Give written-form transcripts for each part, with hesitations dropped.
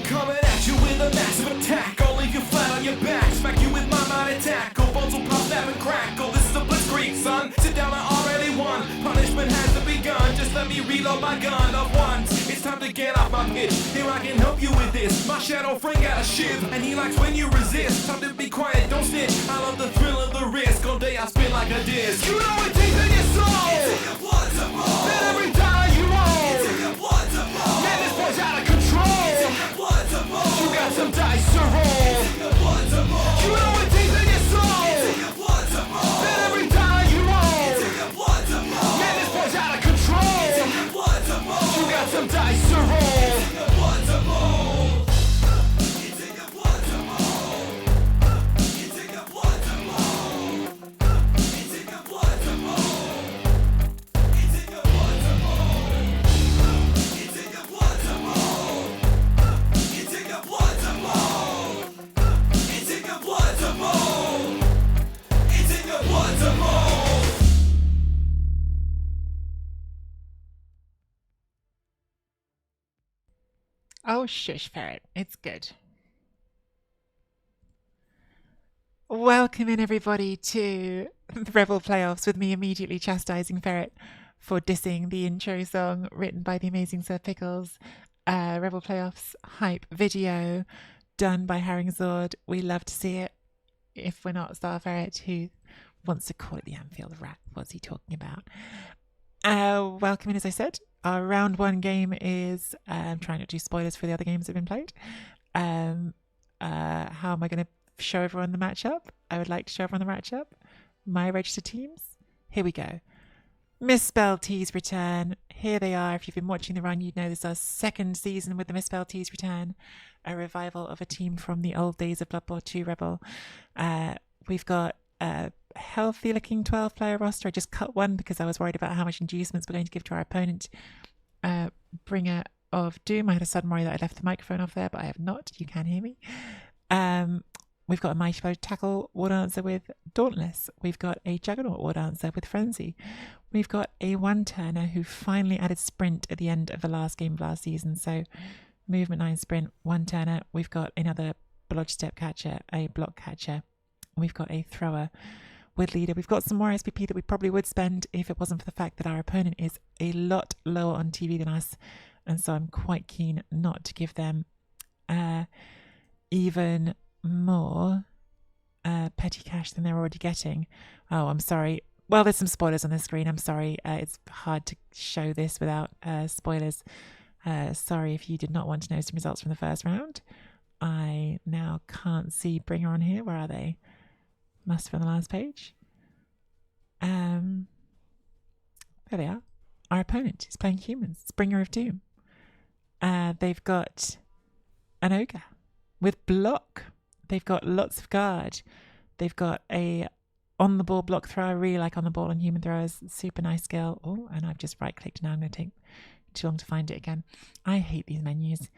coming at you with a massive attack. I'll leave you flat on your back, smack you with my mind attack. Go bones will pop, snap and crackle. This is a blitzkrieg, son. Sit down, I already won. Punishment hasn't begun. Just let me reload my gun of once. It's time to get off my pitch. Here I can help you with this. My shadow friend got a shiv, and he likes when you resist. Time to be quiet, don't snitch. I love the thrill of the risk. All day I spin like a disc. You know it deep in your soul. It's in your blood to roll. Bet every dollar you own. It's in your blood to roll. Man, this boy's out of control. It's in your blood to roll. You got some dice to roll. It's in your blood to roll. You know it deep in your soul. It's in your blood to roll. Bet every dollar you own. It's in your blood to roll. Man, this boy's out of control. It's in your blood to roll. You got some dice to roll. It's in your blood to roll. It's in your blood to roll. It's in your blood to roll. It's in your blood to roll. It's in your blood to roll. It's in your blood to roll. It's in your blood to roll. It's in your blood to roll. It's in your blood to roll. Oh, shush, Ferret. It's good. Welcome in, everybody, to the Rebbl playoffs with me immediately chastising Ferret for dissing the intro song written by the amazing Sir Pickles. Rebbl playoffs hype video done by Haringzord. We love to see it. If we're not Star Ferret, who wants to call it the Anfield Rat? What's he talking about? Welcome in, as I said. Our round one game is, I'm trying not to do spoilers for the other games that have been played. How am I going to show everyone the matchup? I would like to show everyone the matchup. My registered teams. Here we go. MisspelledTree's return. Here they are. If you've been watching the run, you'd know this is our second season with the MisspelledTree's return. A revival of a team from the old days of Blood Bowl 2 Rebbl. We've got a healthy looking 12-player roster. I just cut one because I was worried about how much inducements we're going to give to our opponent. Bringer of Doom. I had a sudden worry that I left the microphone off there, but I have not. You can hear me. We've got a Mighty Blow Tackle War Dancer with Dauntless. We've got a Juggernaut War Dancer with Frenzy. We've got a one-turner who finally added Sprint at the end of the last game of last season. So Movement 9 Sprint, one-turner. We've got another Blodge Step Catcher, a Block Catcher. We've got a Thrower with Leader. We've got some more SPP that we probably would spend if it wasn't for the fact that our opponent is a lot lower on TV than us. And so I'm quite keen not to give them even more petty cash than they're already getting. Oh, I'm sorry. Well, there's some spoilers on the screen. I'm sorry. It's hard to show this without spoilers. Sorry if you did not want to know some results from the first round. I now can't see Bringer on here. Where are they? Must be on the last page. There they are. Our opponent is playing humans. It's Bringer of Doom. They've got an Ogre with Block. They've got lots of guard. They've got a on-the-ball block thrower. I really like on-the-ball and human throwers. Super nice skill. Oh, and I've just right-clicked. Now I'm going to take too long to find it again. I hate these menus.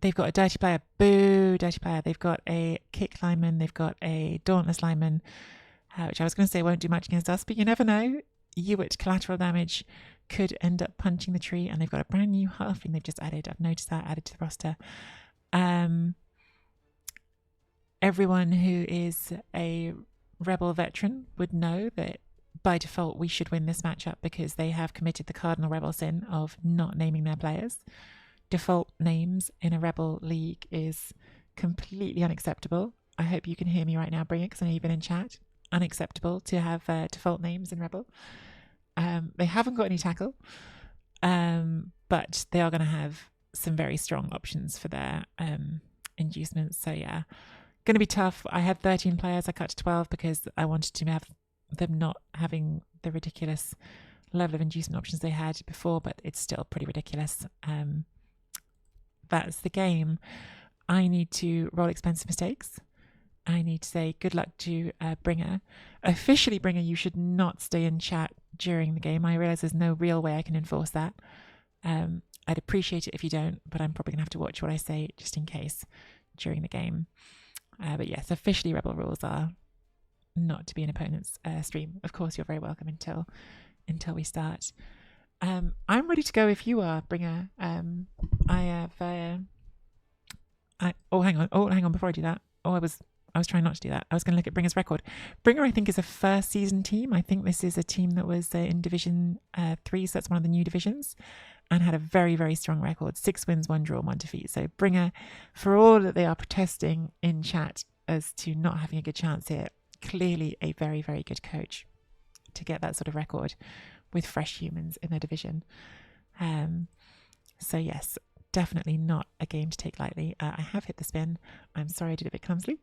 They've got a dirty player. Boo, dirty player. They've got a kick lineman. They've got a dauntless lineman, which I was going to say won't do much against us, but you never know. You at collateral damage could end up punching the tree, and they've got a brand new halfling they've just added. I've noticed that added to the roster. Everyone who is a Rebbl veteran would know that by default we should win this matchup because they have committed the cardinal Rebbl sin of not naming their players. Default names in a Rebbl league is completely unacceptable. I hope you can hear me right now, Bring It, because I know you've been in chat. Unacceptable to have default names in Rebbl. They haven't got any tackle, but they are going to have some very strong options for their inducements. So yeah, going to be tough. I had 13 players. I cut to 12 because I wanted to have them not having the ridiculous level of inducement options they had before, but it's still pretty ridiculous. That's the game. I need to roll expensive mistakes. I need to say good luck to Bringer. Officially, Bringer, you should not stay in chat during the game. I realise there's no real way I can enforce that. I'd appreciate it if you don't, but I'm probably going to have to watch what I say just in case during the game. But yes, officially Rebbl rules are not to be an opponent's stream. Of course, you're very welcome until we start. I'm ready to go if you are, Bringer. I have. Hang on. Oh, hang on. Before I do that, I was trying not to do that. I was going to look at Bringer's record. Bringer, I think, is a first season team. I think this is a team that was in Division 3, so that's one of the new divisions, and had a very, very strong record. 6 wins, 1 draw, 1 defeat. So Bringer, for all that they are protesting in chat as to not having a good chance here, clearly a very, very good coach to get that sort of record with fresh humans in their division. So yes, definitely not a game to take lightly. I have hit the spin. I'm sorry I did it a bit clumsily.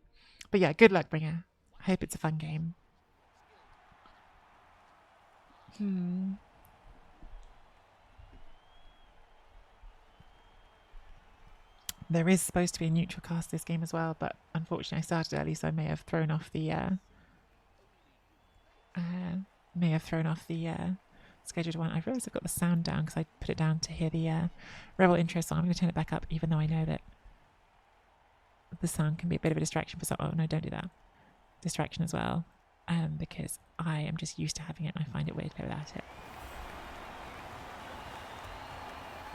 But yeah, good luck, Bringer. I hope it's a fun game. There is supposed to be a neutral cast this game as well, but unfortunately I started early, so I may have thrown off the scheduled one. I realised I've got the sound down because I put it down to hear the Rebbl intro song. I'm going to turn it back up, even though I know that the sound can be a bit of a distraction for some. Oh no, don't do that. Distraction as well, because I am just used to having it and I find it weird to play without it.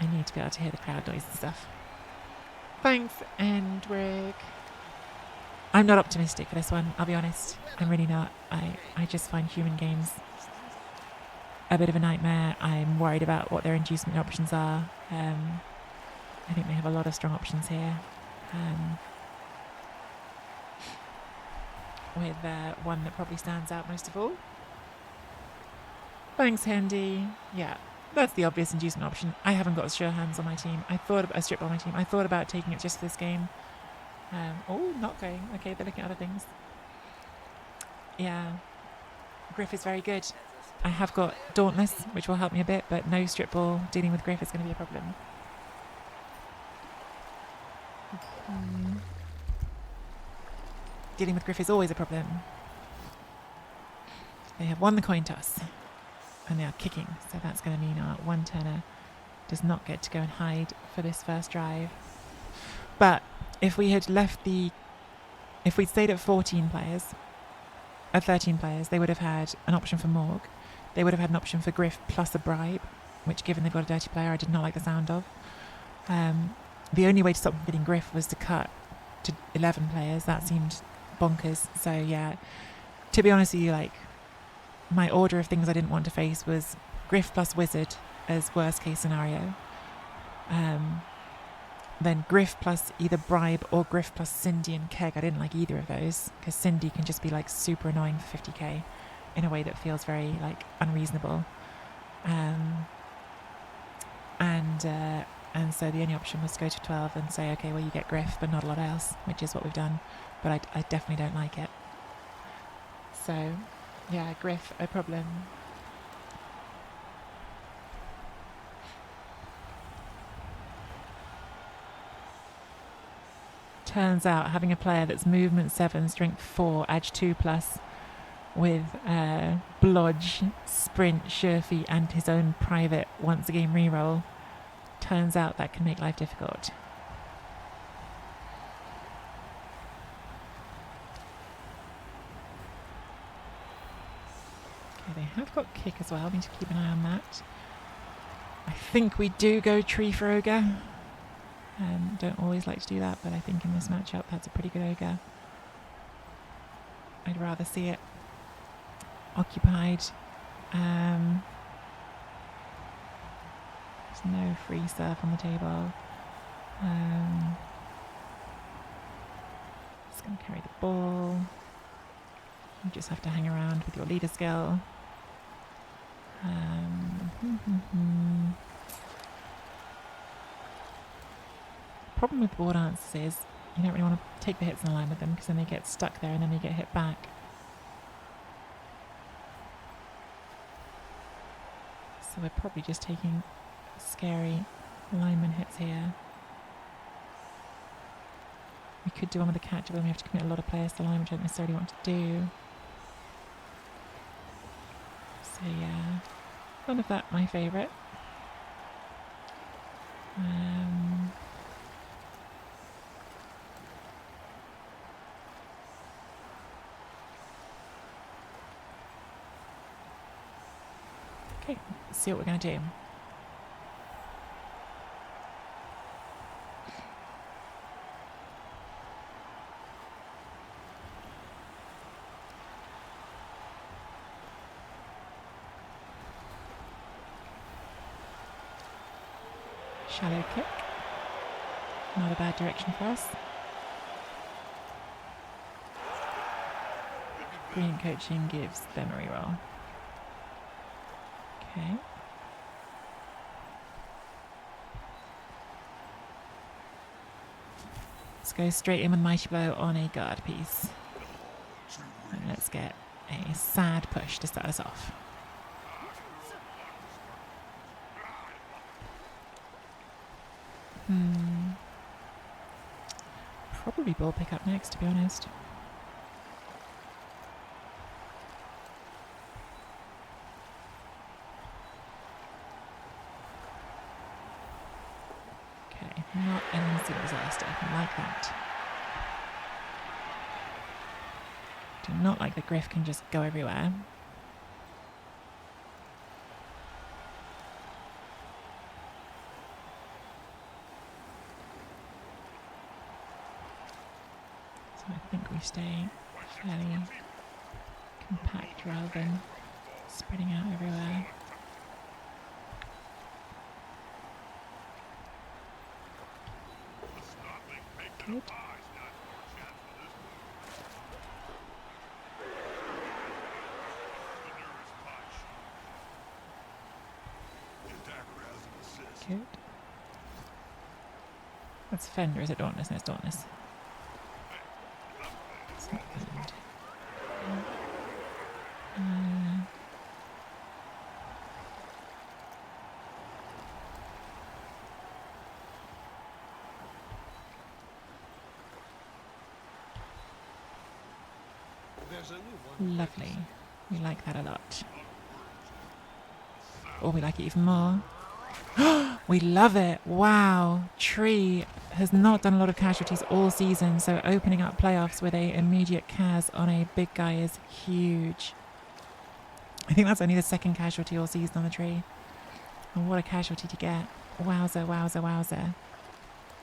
I need to be able to hear the crowd noise and stuff. Thanks, Endrick. I'm not optimistic for this one, I'll be honest. I'm really not. I just find human games a bit of a nightmare. I'm worried about what their inducement options are. I think they have a lot of strong options here. With one that probably stands out most of all. Thanks, Handy. Yeah, that's the obvious inducement option. I haven't got sure hands on my team. I thought about a strip on my team. I thought about taking it just for this game. Oh, not going. Okay, they're looking at other things. Yeah, Griff is very good. I have got Dauntless, which will help me a bit, but no strip ball dealing with Griff is going to be a problem. Dealing with Griff is always a problem. They have won the coin toss, and they are kicking, so that's going to mean our one turner does not get to go and hide for this first drive. But if we had if we'd stayed at 13 players, they would have had an option for Morg. They would have had an option for Griff plus a bribe, which, given they've got a dirty player, I did not like the sound of. The only way to stop them getting Griff was to cut to 11 players. That seemed bonkers. So yeah, to be honest with you, like, my order of things I didn't want to face was Griff plus Wizard as worst case scenario. Then Griff plus either Bribe or Griff plus Cindy and Keg. I didn't like either of those because Cindy can just be like super annoying for 50k in a way that feels very like unreasonable. And so the only option was to go to 12 and say, okay, well, you get Griff, but not a lot else, which is what we've done. But I definitely don't like it. So, yeah, Griff, a problem. Turns out having a player that's movement 7, strength 4, edge 2+, with blodge, sprint, surefeet, and his own private once a game reroll, turns out that can make life difficult. Okay, they have got kick as well. We need to keep an eye on that. I think we do go tree for ogre. Don't always like to do that, but I think in this matchup that's a pretty good ogre. I'd rather see it occupied. There's no free serve on the table. Just going to carry the ball. You just have to hang around with your leader skill. Problem with board answers is you don't really want to take the hits in line with them because then they get stuck there and then they get hit back. So we're probably just taking scary lineman hits here. We could do one with the catch, but then we have to commit a lot of players to line, which I don't necessarily want to do. So yeah, none of that my favourite. Okay, let's see what we're going to do. Shallow kick. Not a bad direction for us. Brilliant coaching gives them a reroll. Okay. Let's go straight in with Mighty Blow on a guard piece. And let's get a sad push to start us off. Probably ball pick up next, to be honest. Okay, not an instant disaster. I like that. Do not like the Griff can just go everywhere. So I think we stay fairly compact rather than spreading out everywhere. Good. Good. That's Fender, is it Dauntless? No, it's Dauntless. It's not Fender. Lovely. We like that a lot. Or we like it even more. We love it. Wow. Tree has not done a lot of casualties all season, so opening up playoffs with a immediate cas on a big guy is huge. I think that's only the second casualty all season on the tree. And what a casualty to get. Wowza, wowza, wowza.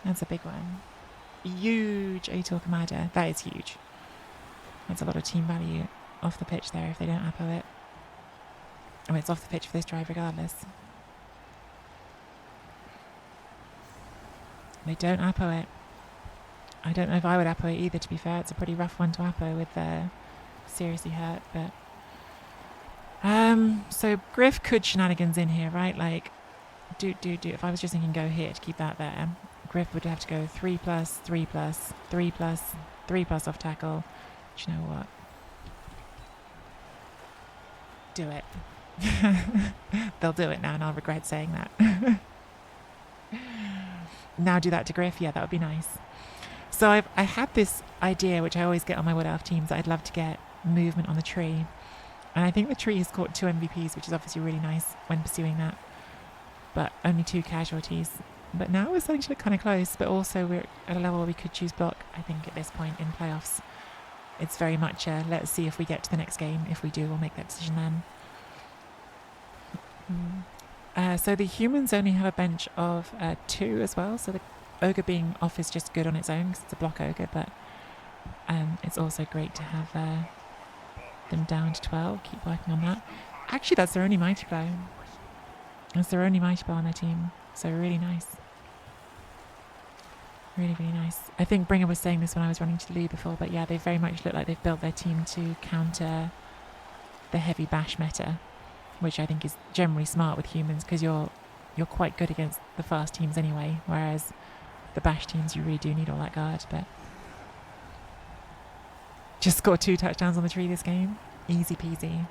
That's a big one. Huge Ator Commander. That is huge. That's a lot of team value off the pitch there if they don't appo it. Oh, it's off the pitch for this drive regardless. They don't appo it. I don't know if I would appo it either, to be fair. It's a pretty rough one to appo with seriously hurt, but... So Griff could shenanigans in here, right? Like, do. If I was just thinking go here to keep that there, Griff would have to go 3+, 3+, 3+, 3+ off tackle. Do you know what? Do it. They'll do it now and I'll regret saying that. Now do that to Griff. Yeah, that would be nice. So I had this idea, which I always get on my Wood Elf teams. I'd love to get movement on the tree. And I think the tree has caught 2 MVPs, which is obviously really nice when pursuing that. But only 2 casualties. But now we're starting to look kind of close. But also we're at a level where we could choose block, I think, at this point in playoffs. It's very much let's see if we get to the next game. If we do, we'll make that decision then. So the humans only have a bench of 2 as well. So the ogre being off is just good on its own because it's a block ogre. But it's also great to have them down to 12. Keep working on that. Actually, that's their only Mighty Blow. That's their only Mighty Blow on their team. So really nice. Really, really nice. I think Bringer was saying this when I was running to the lead before, but yeah, they very much look like they've built their team to counter the heavy bash meta, which I think is generally smart with humans because you're quite good against the fast teams anyway, whereas the bash teams you really do need all that guard. But just scored 2 touchdowns on the tree this game. Easy peasy.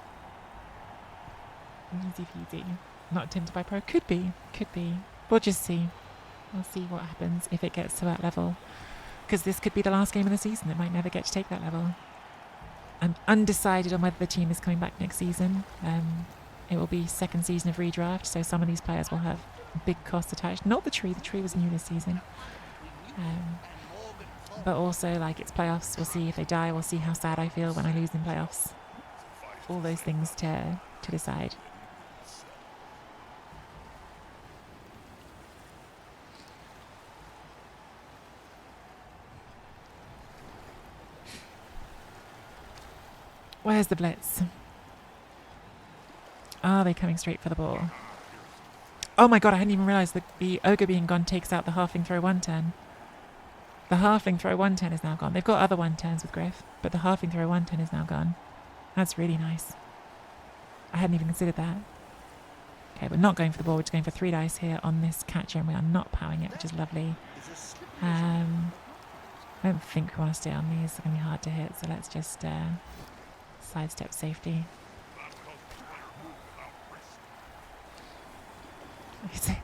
Easy peasy. Not tinted by pro. Could be. We'll just see. We'll see what happens if it gets to that level. Because this could be the last game of the season. It might never get to take that level. I'm undecided on whether the team is coming back next season. It will be second season of redraft, so some of these players will have big costs attached. Not the tree. The tree was new this season. But also, like, it's playoffs. We'll see if they die. We'll see how sad I feel when I lose in playoffs. All those things to decide. Where's the blitz? Are they coming straight for the ball? Oh my god, I hadn't even realised that the ogre being gone takes out the halfling throw 1/10. The halfling throw 1/10 is now gone. They've got other 1/10s with Griff, but the halfling throw 1/10 is now gone. That's really nice. I hadn't even considered that. Okay, we're not going for the ball. We're just going for 3 dice here on this catcher, and we are not powering it, which is lovely. I don't think we want to stay on these. They're going to be hard to hit, so let's just sidestep safety.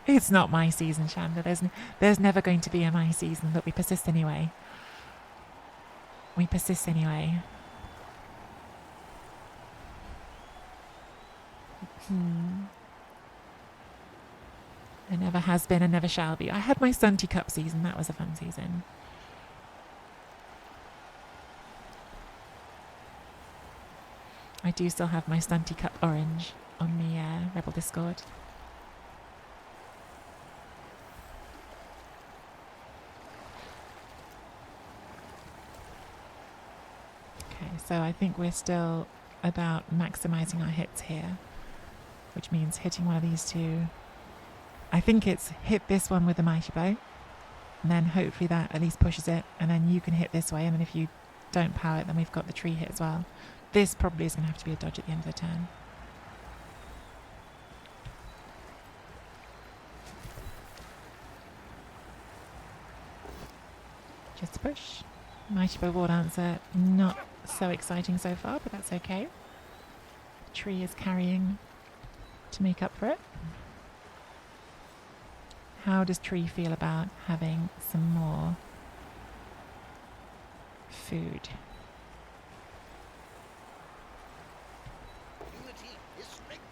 It's not my season, Chandler. There's never going to be a my season, but we persist anyway. We persist anyway. There never has been and never shall be. I had my Stunty Cup season. That was a fun season. I do still have my Stunty Cup orange on the Rebbl Discord. Okay, so I think we're still about maximising our hits here, which means hitting one of these two. I think it's hit this one with the mighty bow, and then hopefully that at least pushes it, and then you can hit this way, and then if you don't power it, then we've got the tree hit as well. This probably is going to have to be a dodge at the end of the turn. Just a push. Mighty bow war dancer, not so exciting so far, but that's okay. The tree is carrying to make up for it. How does Tree feel about having some more food?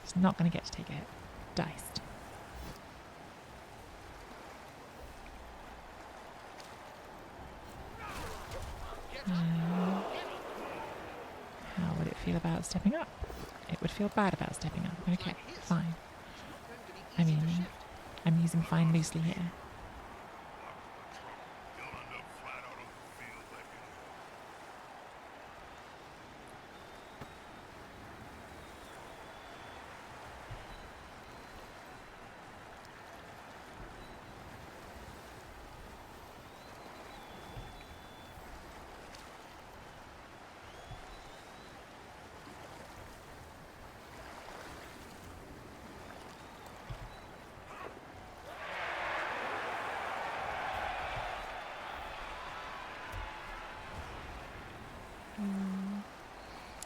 It's not going to get to take a hit. Diced. How would it feel about stepping up? It would feel bad about stepping up. Okay, fine. I mean, I'm using fine loosely here.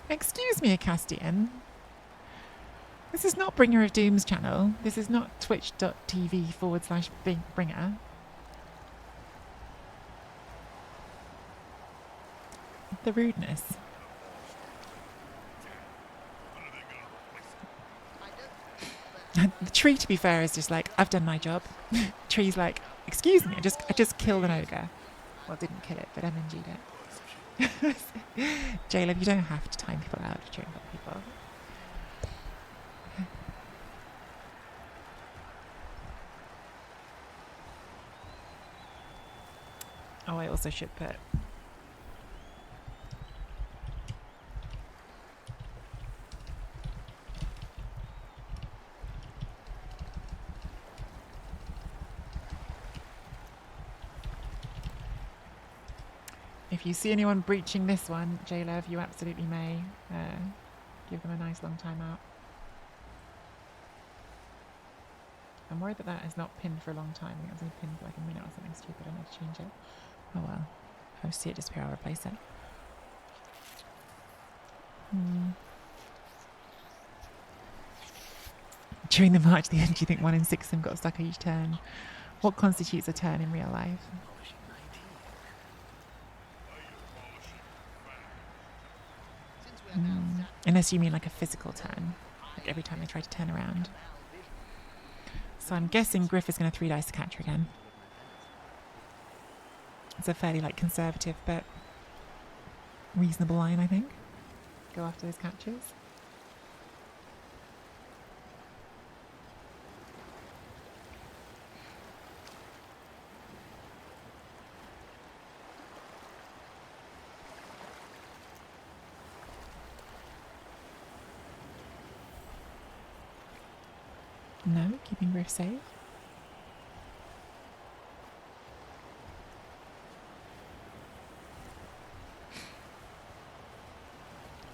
Excuse me, Acastian. This is not Bringer of Doom's channel. This is not twitch.tv/Bringer. The rudeness. The tree, to be fair, is just like, I've done my job. Tree's like, excuse me, I just killed an ogre. Well, didn't kill it, but MNG'd it. Jaleb, you don't have to time people out during other people. Oh, I also should put... If you see anyone breaching this one, J-Lev, you absolutely may give them a nice long time out. I'm worried that is not pinned for a long time. I think it was only pinned for like a minute or something stupid. I need to change it. Oh well. If I see it disappear, I'll replace it. During the march, the end, do you think 1 in 6 of them got stuck each turn? What constitutes a turn in real life? Unless you mean like a physical turn, like every time they try to turn around. So I'm guessing Griff is going to 3 dice to catcher again. It's a fairly like conservative but reasonable line, I think. Go after those catchers. No, keeping Griff safe.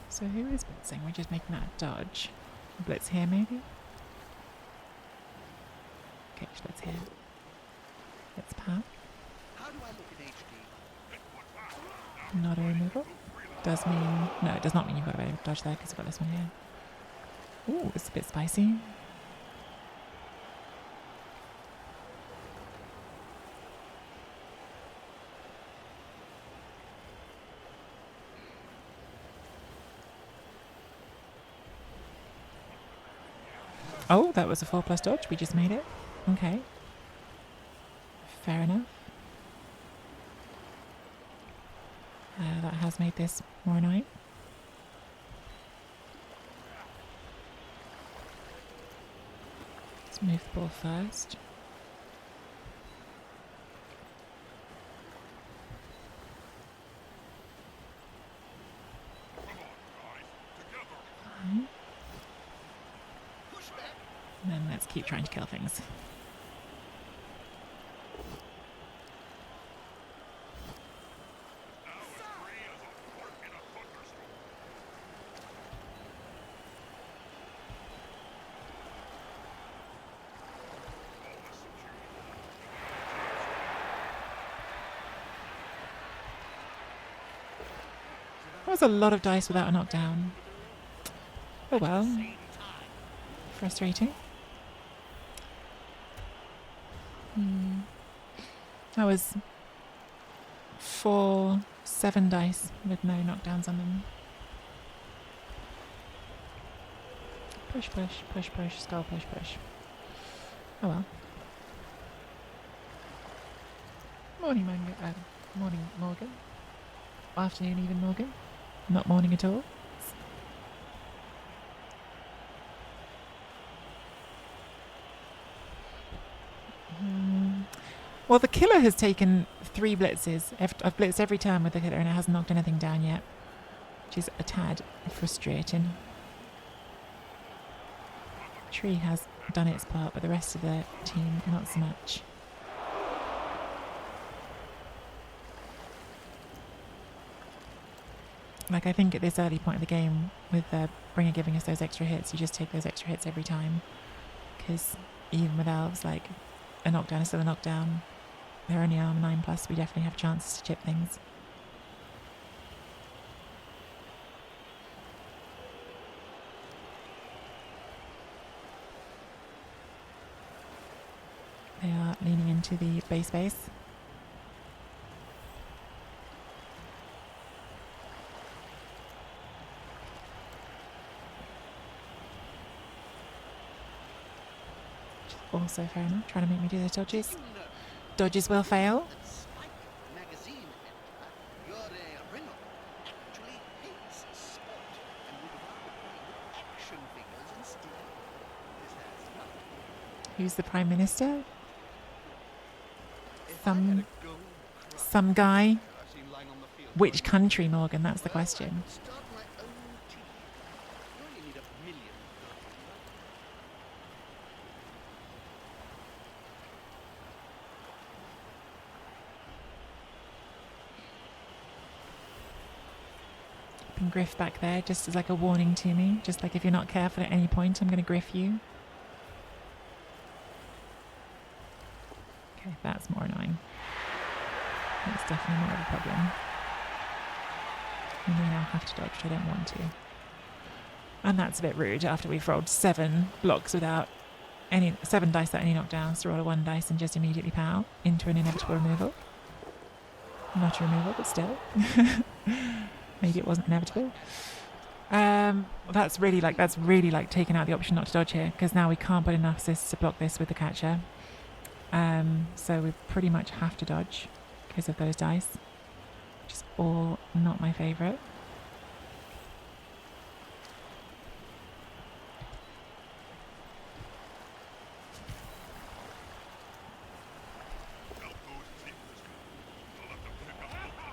So who is blitzing? We're just making that a dodge. Blitz here maybe? Okay, blitz here. Let's pack. Not a removal. Does mean... No, it does not mean you've got a dodge there because we've got this one here. Ooh, it's a bit spicy. Oh, that was a 4+ dodge. We just made it. Okay. Fair enough. That has made this more annoying. Let's move the ball first. Fine. And then let's keep trying to kill things. That was a lot of dice without a knockdown. Oh well. Frustrating. That was 7 dice with no knockdowns on them. Push, push, push, push, skull, push, push. Oh well. Morning, morning, Morgan. Afternoon, even Morgan. Not morning at all. Well, the killer has taken 3 blitzes. I've blitzed every turn with the killer and it hasn't knocked anything down yet, which is a tad frustrating. Tree has done its part, but the rest of the team, not so much. Like, I think at this early point of the game, with Bringer giving us those extra hits, you just take those extra hits every time. Because even with elves, like, a knockdown is still a knockdown. They're only armor 9+, we definitely have chances to chip things. They are leaning into the base. Which is also fair enough, trying to make me do those dodges. Dodges will fail. Who's the Prime Minister? Some guy. Which country, Morgan? That's the question. Griff back there just as like a warning to me, just like if you're not careful at any point I'm going to griff you. Okay, that's more annoying. That's definitely more of a problem. You may now have to dodge, which I don't want to. And that's a bit rude after we've rolled 7 blocks without 7 dice without any knockdowns to roll a 1 dice and just immediately pow into an inevitable removal. Not a removal, but still. Maybe it wasn't inevitable. That's really like taking out the option not to dodge here, because now we can't put enough assists to block this with the catcher. So we pretty much have to dodge because of those dice, which is all not my favourite.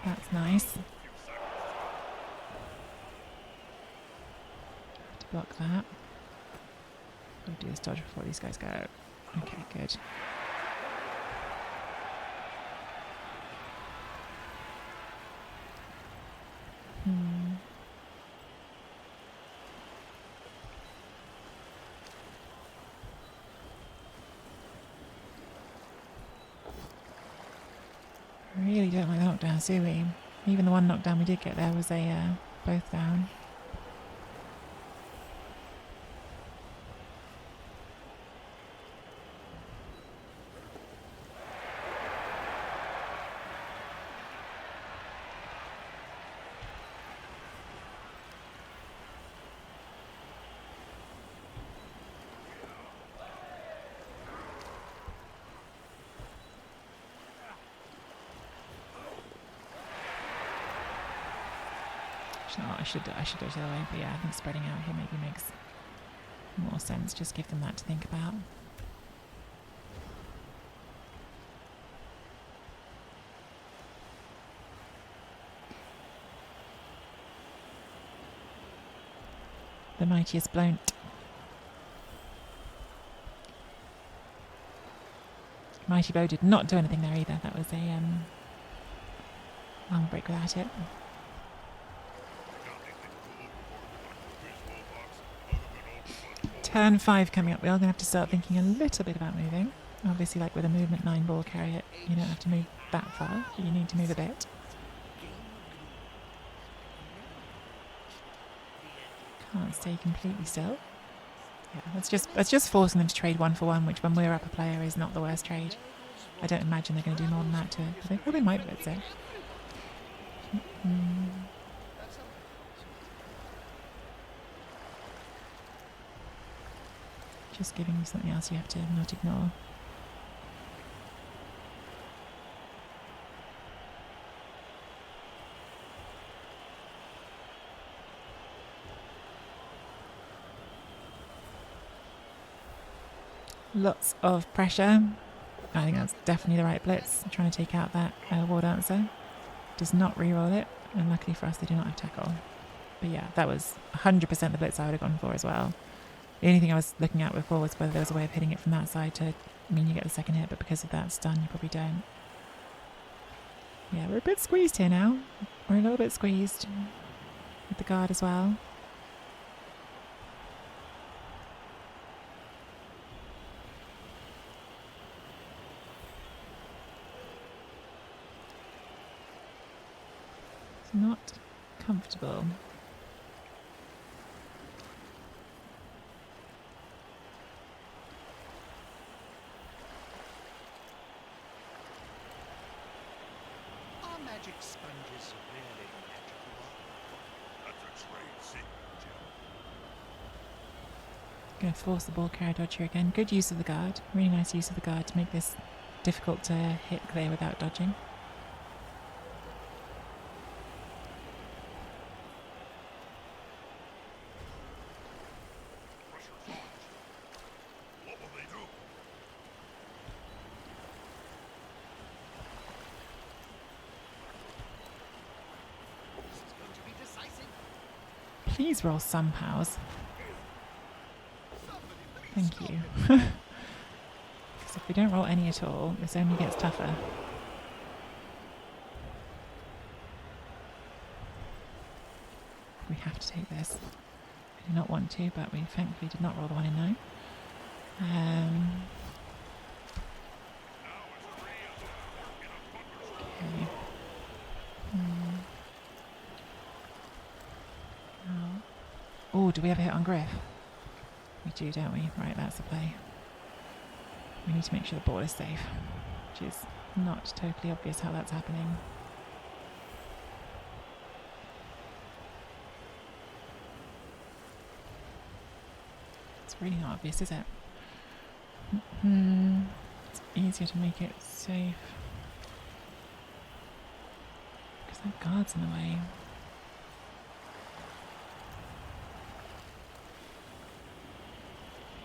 That's nice. Block that. Gotta do this dodge before these guys go. Okay, good. I really don't like the knockdowns, do we? Even the one knockdown we did get there was a both down. No, I should do it the other way, but yeah, I think spreading out here maybe makes more sense. Just give them that to think about. The mightiest blown. Mighty bow did not do anything there either. That was a long break without it. Turn 5 coming up. We are going to have to start thinking a little bit about moving. Obviously, like with a movement 9 ball carrier, you don't have to move that far. You need to move a bit. Can't stay completely still. Yeah, that's just forcing them to trade 1 for 1, which when we're up a player is not the worst trade. I don't imagine they're going to do more than that to it. But they probably might, let's say. Just giving you something else you have to not ignore. Lots of pressure. I think that's definitely the right blitz. I'm trying to take out that war dancer. Does not reroll it, and luckily for us they do not have tackle. But yeah, that was 100% the blitz I would have gone for as well. The only thing I was looking at before was whether there was a way of hitting it from that side to mean you get the second hit, but because of that stun, you probably don't. Yeah, we're a bit squeezed here now. We're a little bit squeezed with the guard as well. It's not comfortable. Magic sponges really magical. That's a trade secret, Joe. Going to force the ball carrier dodge here again. Good use of the guard. Really nice use of the guard to make this difficult to hit clear without dodging. Please roll some powers. Thank you. Because if we don't roll any at all, this only gets tougher. We have to take this. I do not want to, but we thankfully did not roll the 1 in 9. Okay. Oh, do we have a hit on Griff? We do, don't we? Right, that's the play. We need to make sure the ball is safe, which is not totally obvious how that's happening. It's really not obvious, is it? It's easier to make it safe. Because that guard's in the way.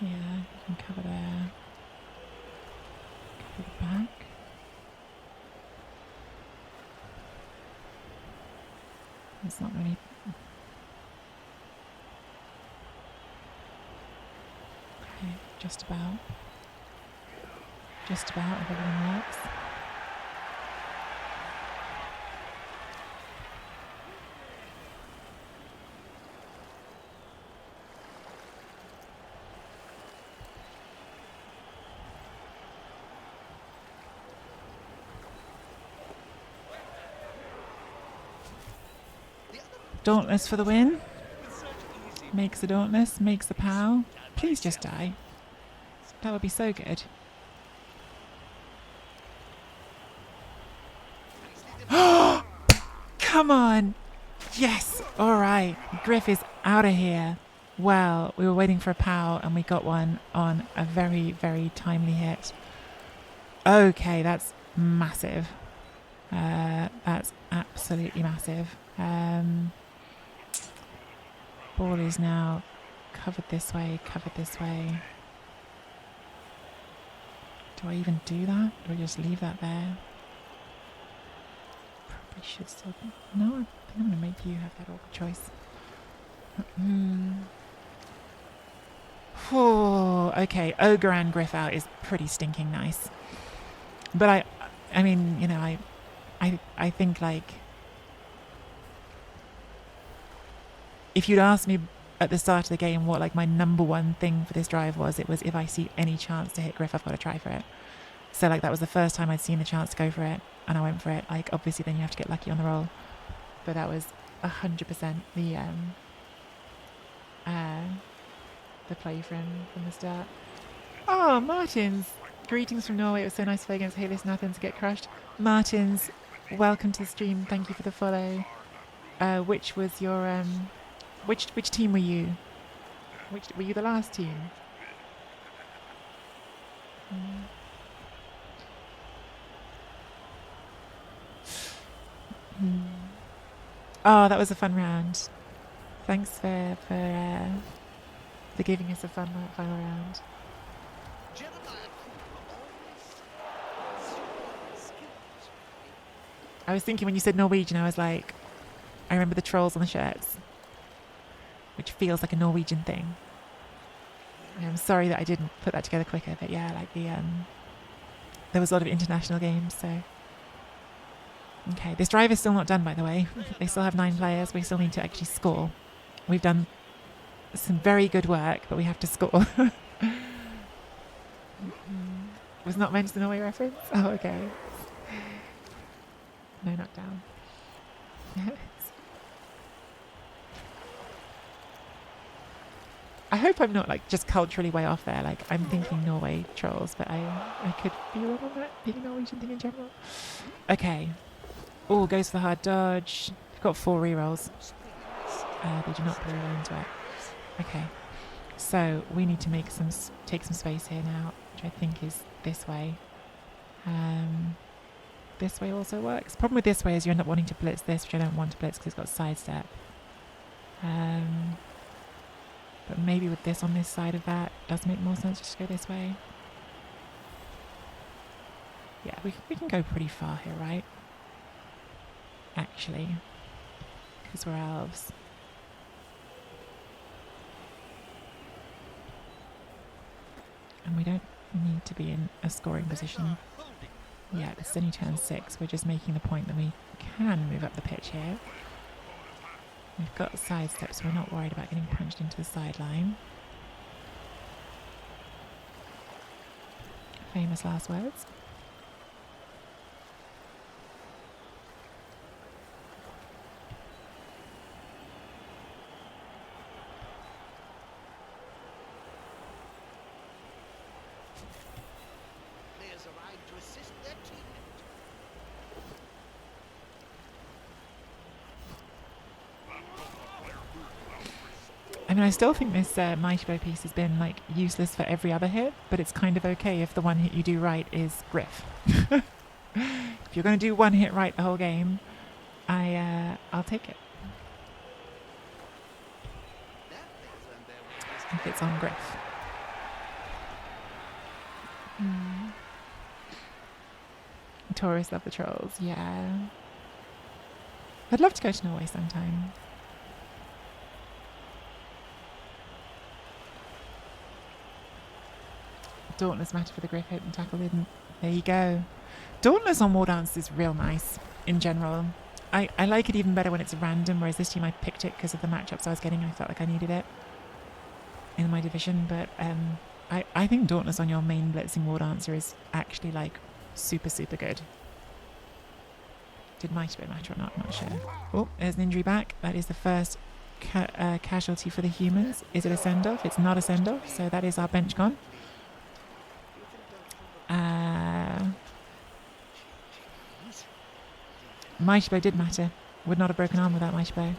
Yeah, you can cover there. Cover the back. It's not really. Okay. Just about. Just about, if everything works. Dauntless for the win. Makes a Dauntless, makes a POW. Please just die. That would be so good. Come on! Yes! Alright. Griff is out of here. Well, we were waiting for a POW and we got one on a very, very timely hit. Okay, that's massive. That's absolutely massive. Ball is now covered this way, covered this way. Do I even do that? Or do I just leave that there? Probably should still. No, I think I'm going to make you have that awkward choice. Oh, okay. Ogre and Griff out is pretty stinking nice. But I mean, you know, I think like, if you'd asked me at the start of the game what like my number one thing for this drive was, it was if I see any chance to hit Griff, I've got to try for it. So like that was the first time I'd seen the chance to go for it, and I went for it. Like obviously then you have to get lucky on the roll, but that was 100% the play from the start. Oh, Martins! Greetings from Norway. It was so nice to play against Hayless Nothing to get crushed. Martins, welcome to the stream. Thank you for the follow. Which was your which team were you? Were you the last team? Oh, that was a fun round. Thanks for giving us a fun final round. I was thinking when you said Norwegian, I was like, I remember the trolls on the shirts, which feels like a Norwegian thing. I'm sorry that I didn't put that together quicker, but yeah, like there was a lot of international games, so. Okay, this drive is still not done, by the way. They still have 9 players. We still need to actually score. We've done some very good work, but we have to score. Was not meant to the Norway reference? Oh, okay. No, not down. I hope I'm not like just culturally way off there. Like I'm thinking Norway trolls, but I could be wrong on that, being a Norwegian thing in general. Okay. Oh, goes for the hard dodge. We've got 4 rerolls. They do not put a reroll into it. Okay. So we need to take some space here now, which I think is this way. This way also works. Problem with this way is you end up wanting to blitz this, which I don't want to blitz because it's got sidestep. But maybe with this on this side of that, does make more sense just to go this way. Yeah, we can go pretty far here, right? Actually, because we're elves. And we don't need to be in a scoring position. Yeah, it's only turn 6. We're just making the point that we can move up the pitch here. We've got sidestep, so we're not worried about getting punched into the sideline. Famous last words. I mean, I still think this Mighty Blow piece has been like useless for every other hit, but it's kind of okay if the one hit you do right is Griff. If you're going to do one hit right the whole game, I'll take it. If it's on Griff. Tourists love the trolls, yeah. I'd love to go to Norway sometime. Dauntless matter for the Griffith and tackle didn't. There you go. Dauntless on War Dance is real nice in general. I like it even better when it's random, whereas this team I picked it because of the matchups I was getting. I felt like I needed it in my division, but I think Dauntless on your main blitzing War Dancer is actually like super, super good. Did Mighty Blow matter or not? I'm not sure. Oh, there's an injury back. That is the first casualty for the humans. Is it a send-off? It's not a send-off, so that is our bench gone. Mighty Blow did matter. Would not have broken arm without Mighty Blow.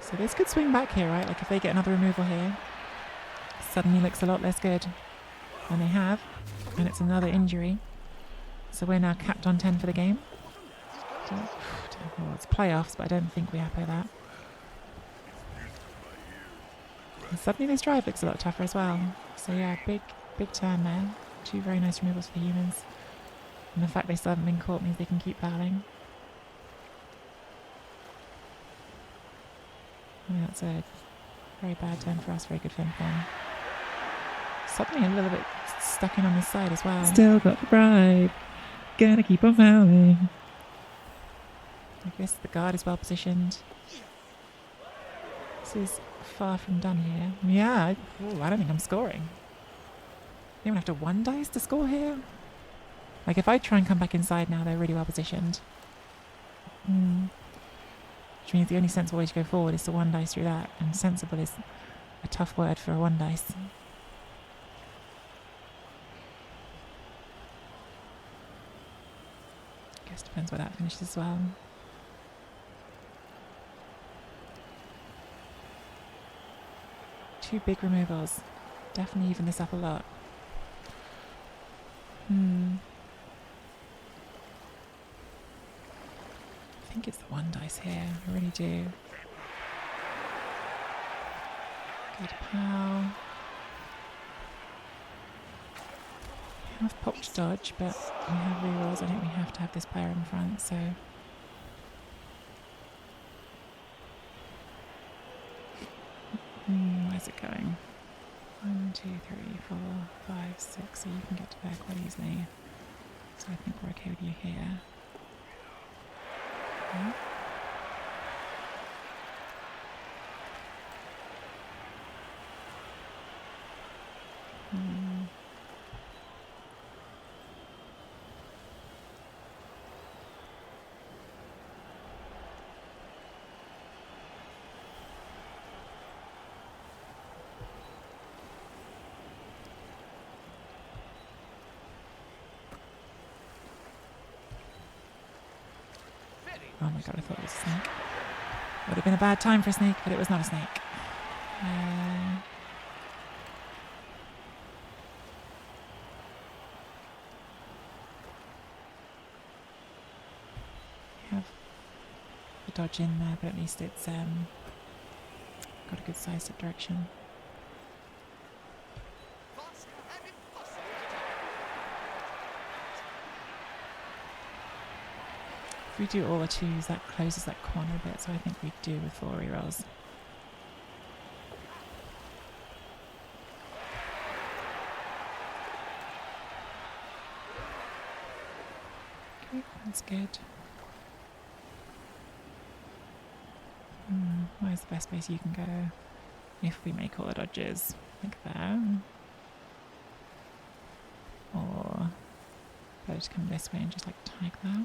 So this could swing back here, right? Like if they get another removal here, suddenly looks a lot less good than they have. And it's another injury. So we're now capped on 10 for the game. Well, it's playoffs, but I don't think we happy with that. And suddenly this drive looks a lot tougher as well. So yeah, big turn there. 2 very nice removals for the humans. And the fact they still haven't been caught means they can keep battling. I mean, that's a very bad turn for us, very good for them. Suddenly a little bit stuck in on this side as well. Still got the bribe. Gonna keep on fouling. I guess the guard is well positioned. This is far from done here. Yeah, I don't think I'm scoring. You don't have to 1 dice to score here. Like if I try and come back inside now, they're really well positioned. Which means the only sensible way to go forward is to 1 dice through that. And sensible is a tough word for a 1 dice. Guess depends where that finishes as well. Two big removals. Definitely even this up a lot. I think it's the 1 dice here. I really do. Good pow. We have popped dodge, but we have rerolls. I think we have to have this player in front, so. Where's it going? 1, 2, 3, 4, 5, 6. So you can get to there quite easily. So I think we're okay with you here. Okay. Oh my god, I thought it was a snake. Would have been a bad time for a snake, but it was not a snake. We have the dodge in there, but at least it's got a good sized up direction. If we do all the 2s, that closes that corner a bit, so I think we do with 4 rerolls. Okay, that's good. Where's the best place you can go? If we make all the dodges, like there. Or better to come this way and just like tag that.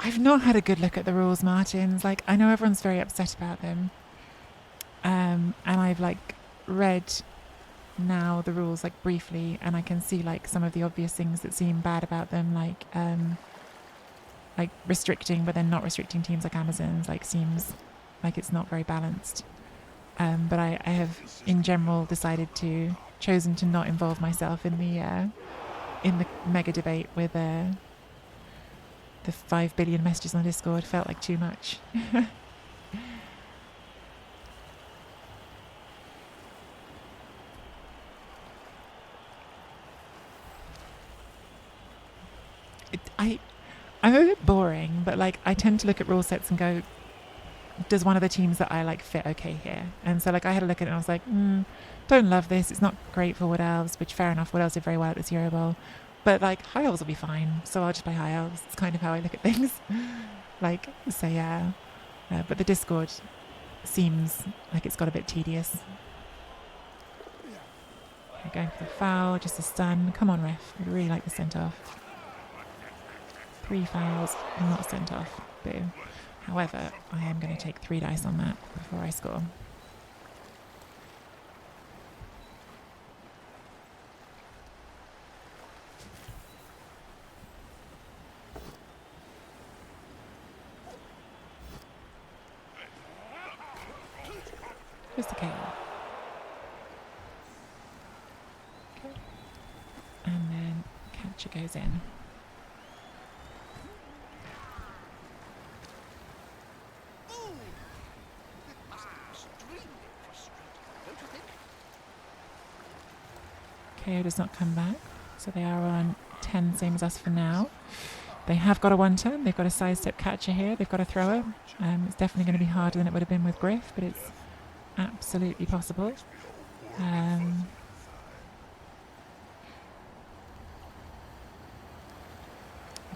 I've not had a good look at the rules, Martins. Like, I know everyone's very upset about them. And I've like read now the rules like briefly, and I can see like some of the obvious things that seem bad about them, like like restricting but then not restricting teams like Amazons like seems like it's not very balanced. But I have in general chosen to not involve myself in the mega debate with the 5 billion messages on Discord. Felt like too much. I'm a bit boring, but like I tend to look at rule sets and go, does one of the teams that I like fit okay here? And so like I had a look at it and I was like, don't love this. It's not great for Wood Elves, which fair enough. Wood Elves did very well at this Euro Bowl. But like High Elves will be fine, so I'll just play High Elves. It's kind of how I look at things. Like, so yeah. But the Discord seems like it's got a bit tedious. Okay, going for the foul, just a stun. Come on, ref. I'd really like the sent off. 3 fouls, not sent off. Boo. However, I am going to take 3 dice on that before I score. Just a KO. Okay. And then catcher goes in. KO does not come back, so they are on 10, same as us for now. They have got a 1-turn, they've got a sidestep catcher here, they've got a thrower. It's definitely going to be harder than it would have been with Griff, but it's absolutely possible. I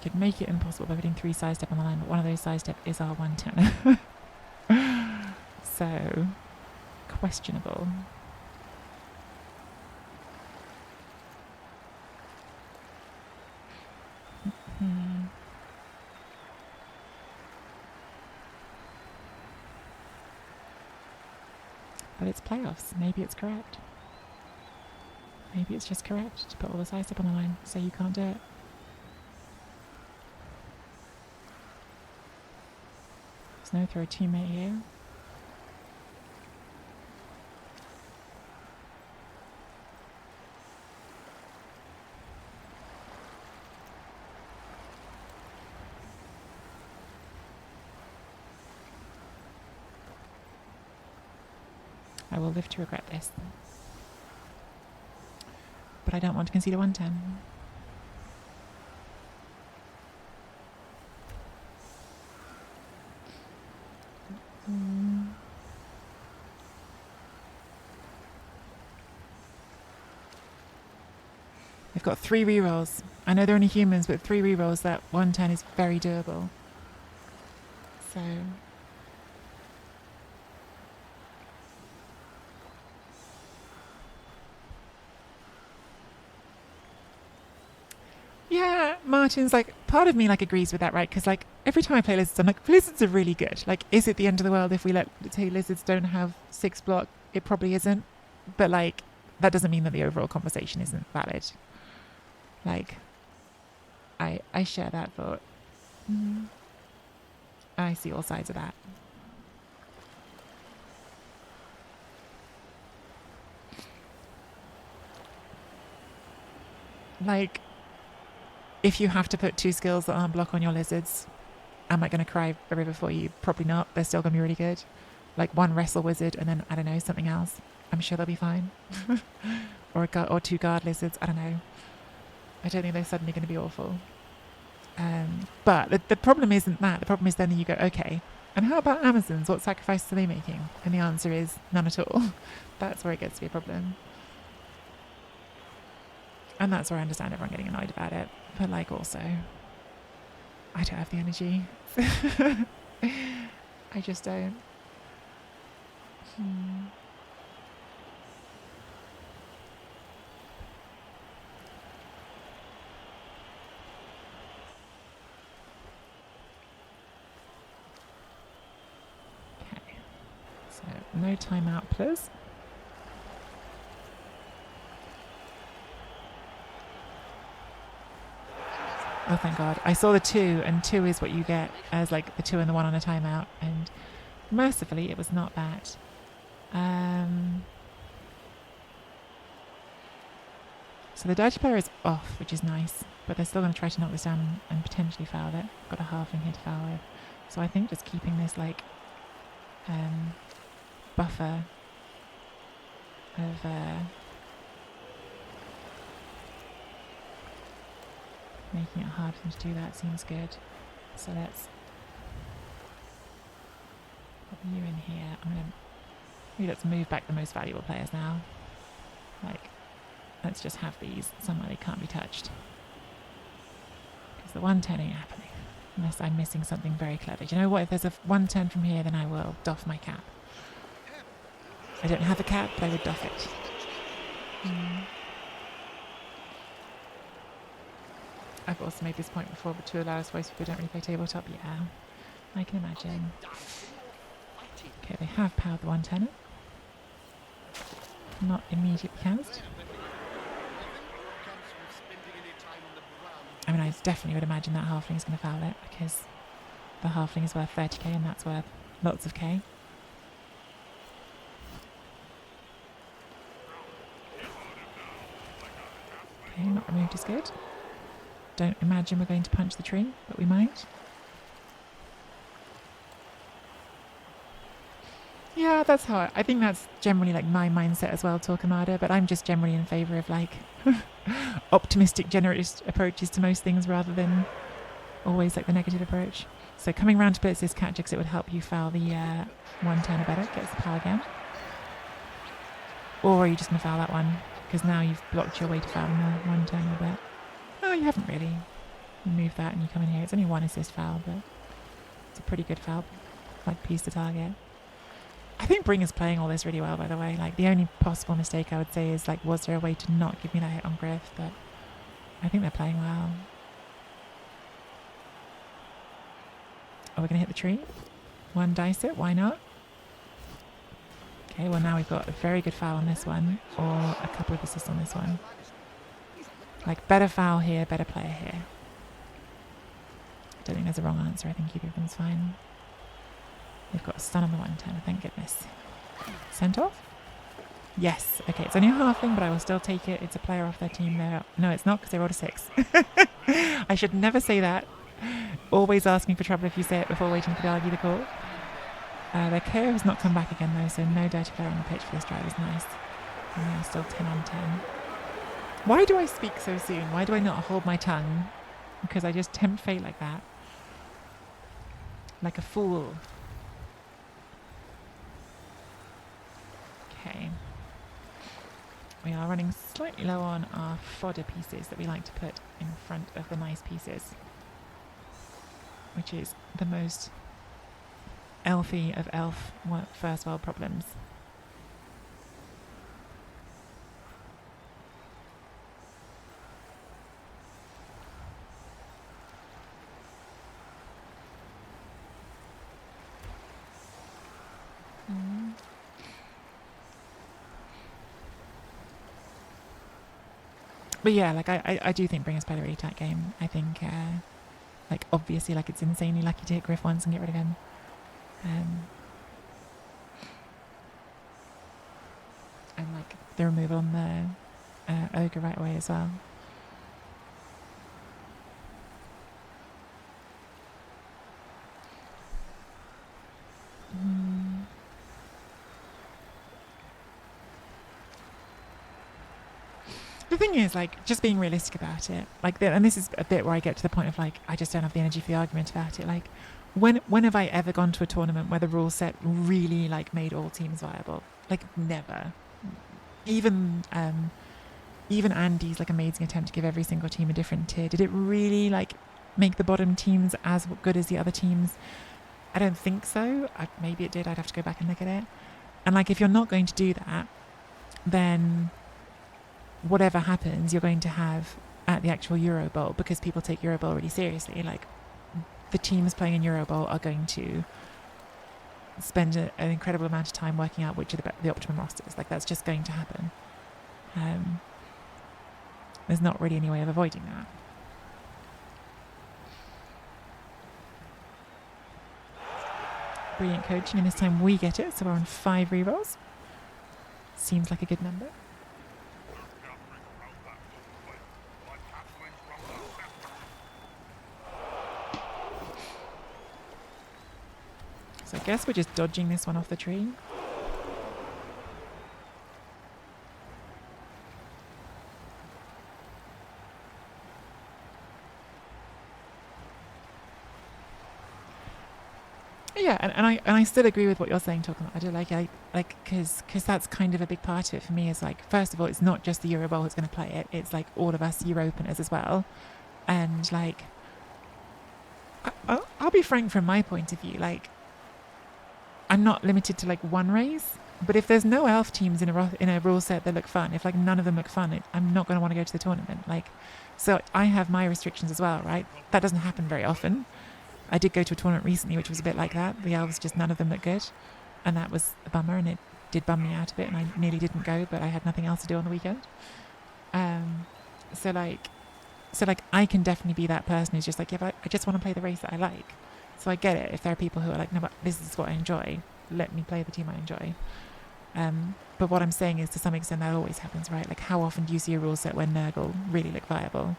could make it impossible by putting 3 sidestep on the line, but one of those sidestep is our 1-turner. So, questionable. But it's playoffs. Maybe it's correct. Maybe it's just correct to put all the sidestep on the line, so you can't do it. There's no throw teammate here. I will live to regret this. But I don't want to concede a 1-10. They've got 3 rerolls. I know they're only humans, but 3 rerolls, that 1-10 is very doable. So... yeah, Martin's like, part of me like agrees with that, right? Because like every time I play lizards, I'm like, lizards are really good. Like, is it the end of the world if we let's say lizards don't have 6 block? It probably isn't. But like, that doesn't mean that the overall conversation isn't valid. Like, I share that thought. I see all sides of that. Like, if you have to put 2 skills that aren't block on your lizards, am I going to cry a river for you? Probably not. They're still going to be really good. Like 1 wrestle wizard and then, I don't know, something else. I'm sure they'll be fine. or 2 guard lizards. I don't know. I don't think they're suddenly going to be awful. But the problem isn't that. The problem is then you go, okay, and how about Amazons? What sacrifices are they making? And the answer is none at all. That's where it gets to be a problem. And that's where I understand everyone getting annoyed about it. But like also, I don't have the energy. I just don't. Okay. So no timeout, please. Oh, thank God. I saw the 2, and 2 is what you get as like the 2 and the 1 on a timeout, and mercifully it was not that. So the dirty player is off, which is nice, but they're still going to try to knock this down and potentially foul it. Got a halfling here to foul with. So I think just keeping this like buffer of making it hard for them to do that seems good. So let's put you in here. Maybe let's move back the most valuable players now. Like, let's just have these somewhere they can't be touched. Because the 110 ain't happening. Unless I'm missing something very clever. Do you know what? If there's a 110 from here, then I will doff my cap. I don't have a cap, but I would doff it. I've also made this point before, but to allow us voice people who don't really play tabletop, yeah. I can imagine. Okay, they have powered the 110. Not immediately cast. I mean, I definitely would imagine that halfling is going to foul it, because the halfling is worth 30k and that's worth lots of k. Okay, not removed is good. Don't imagine we're going to punch the tree, but we might. Yeah, that's how I think that's generally like my mindset as well, Torquemada, but I'm just generally in favour of like optimistic, generous approaches to most things rather than always like the negative approach. So coming round to blitz this catch because it would help you foul the 110 or better, gets the power again. Or are you just going to foul that one? Because now you've blocked your way to fouling the 110 a bit. Oh, you haven't really. You move that and you come in here. It's only 1 assist foul, but it's a pretty good foul. Like piece to target. I think Bring is playing all this really well, by the way. Like, the only possible mistake I would say is, like, was there a way to not give me that hit on Griff? But I think they're playing well. Are we going to hit the tree? 1 dice it, why not? Okay, well now we've got a very good foul on this one, or a couple of assists on this one. Like, better foul here, better player here. I don't think there's a wrong answer. I think either of them's fine. We've got a stun on the 110, thank goodness. Sent off? Yes. Okay, it's only a halfling, but I will still take it. It's a player off their team there. No, it's not, because they rolled a 6. I should never say that. Always asking for trouble if you say it before waiting for the argue the call. Their KO has not come back again, though, so no dirty player on the pitch for this drive is nice. And we are still 10 on 10. Why do I speak so soon? Why do I not hold my tongue? Because I just tempt fate like that. Like a fool. Okay. We are running slightly low on our fodder pieces that we like to put in front of the nice pieces. Which is the most elfy of elf first world problems. But yeah, like I do think Bring us played a really tight game. I think like obviously like it's insanely lucky to hit Griff once and get rid of him. And like the removal on the ogre right away as well. The thing is, like, just being realistic about it, like, and this is a bit where I get to the point of, like, I just don't have the energy for the argument about it. Like, when have I ever gone to a tournament where the rule set really, like, made all teams viable? Like, never. Even Andy's, like, amazing attempt to give every single team a different tier, did it really, like, make the bottom teams as good as the other teams? I don't think so. Maybe it did. I'd have to go back and look at it. And, like, if you're not going to do that, then whatever happens, you're going to have at the actual Euro Bowl, because people take Euro Bowl really seriously. Like, the teams playing in Euro Bowl are going to spend an incredible amount of time working out which are the optimum rosters. Like, that's just going to happen. There's not really any way of avoiding that. Brilliant coaching, and this time we get it, so we're on 5 rerolls. Seems like a good number. So I guess we're just dodging this one off the tree. Yeah, and I still agree with what you're saying, talking about. I do like because that's kind of a big part of it for me. Is like, first of all, it's not just the Euro Bowl who's going to play it. It's like all of us Euro openers as well, and like I'll be frank from my point of view. Like, I'm not limited to like one race, but if there's no elf teams in a rule set that look fun, if like none of them look fun, I'm not going to want to go to the tournament. Like, so I have my restrictions as well, right? That doesn't happen very often. I did go to a tournament recently, which was a bit like that. The elves, just none of them looked good, and that was a bummer, and it did bum me out a bit, and I nearly didn't go, but I had nothing else to do on the weekend. So like I can definitely be that person who's just like, yeah, but I just want to play the race that I like. So I get it if there are people who are like, no, but this is what I enjoy. Let me play the team I enjoy. But what I'm saying is, to some extent, that always happens, right? Like, how often do you see a rule set where Nurgle really look viable?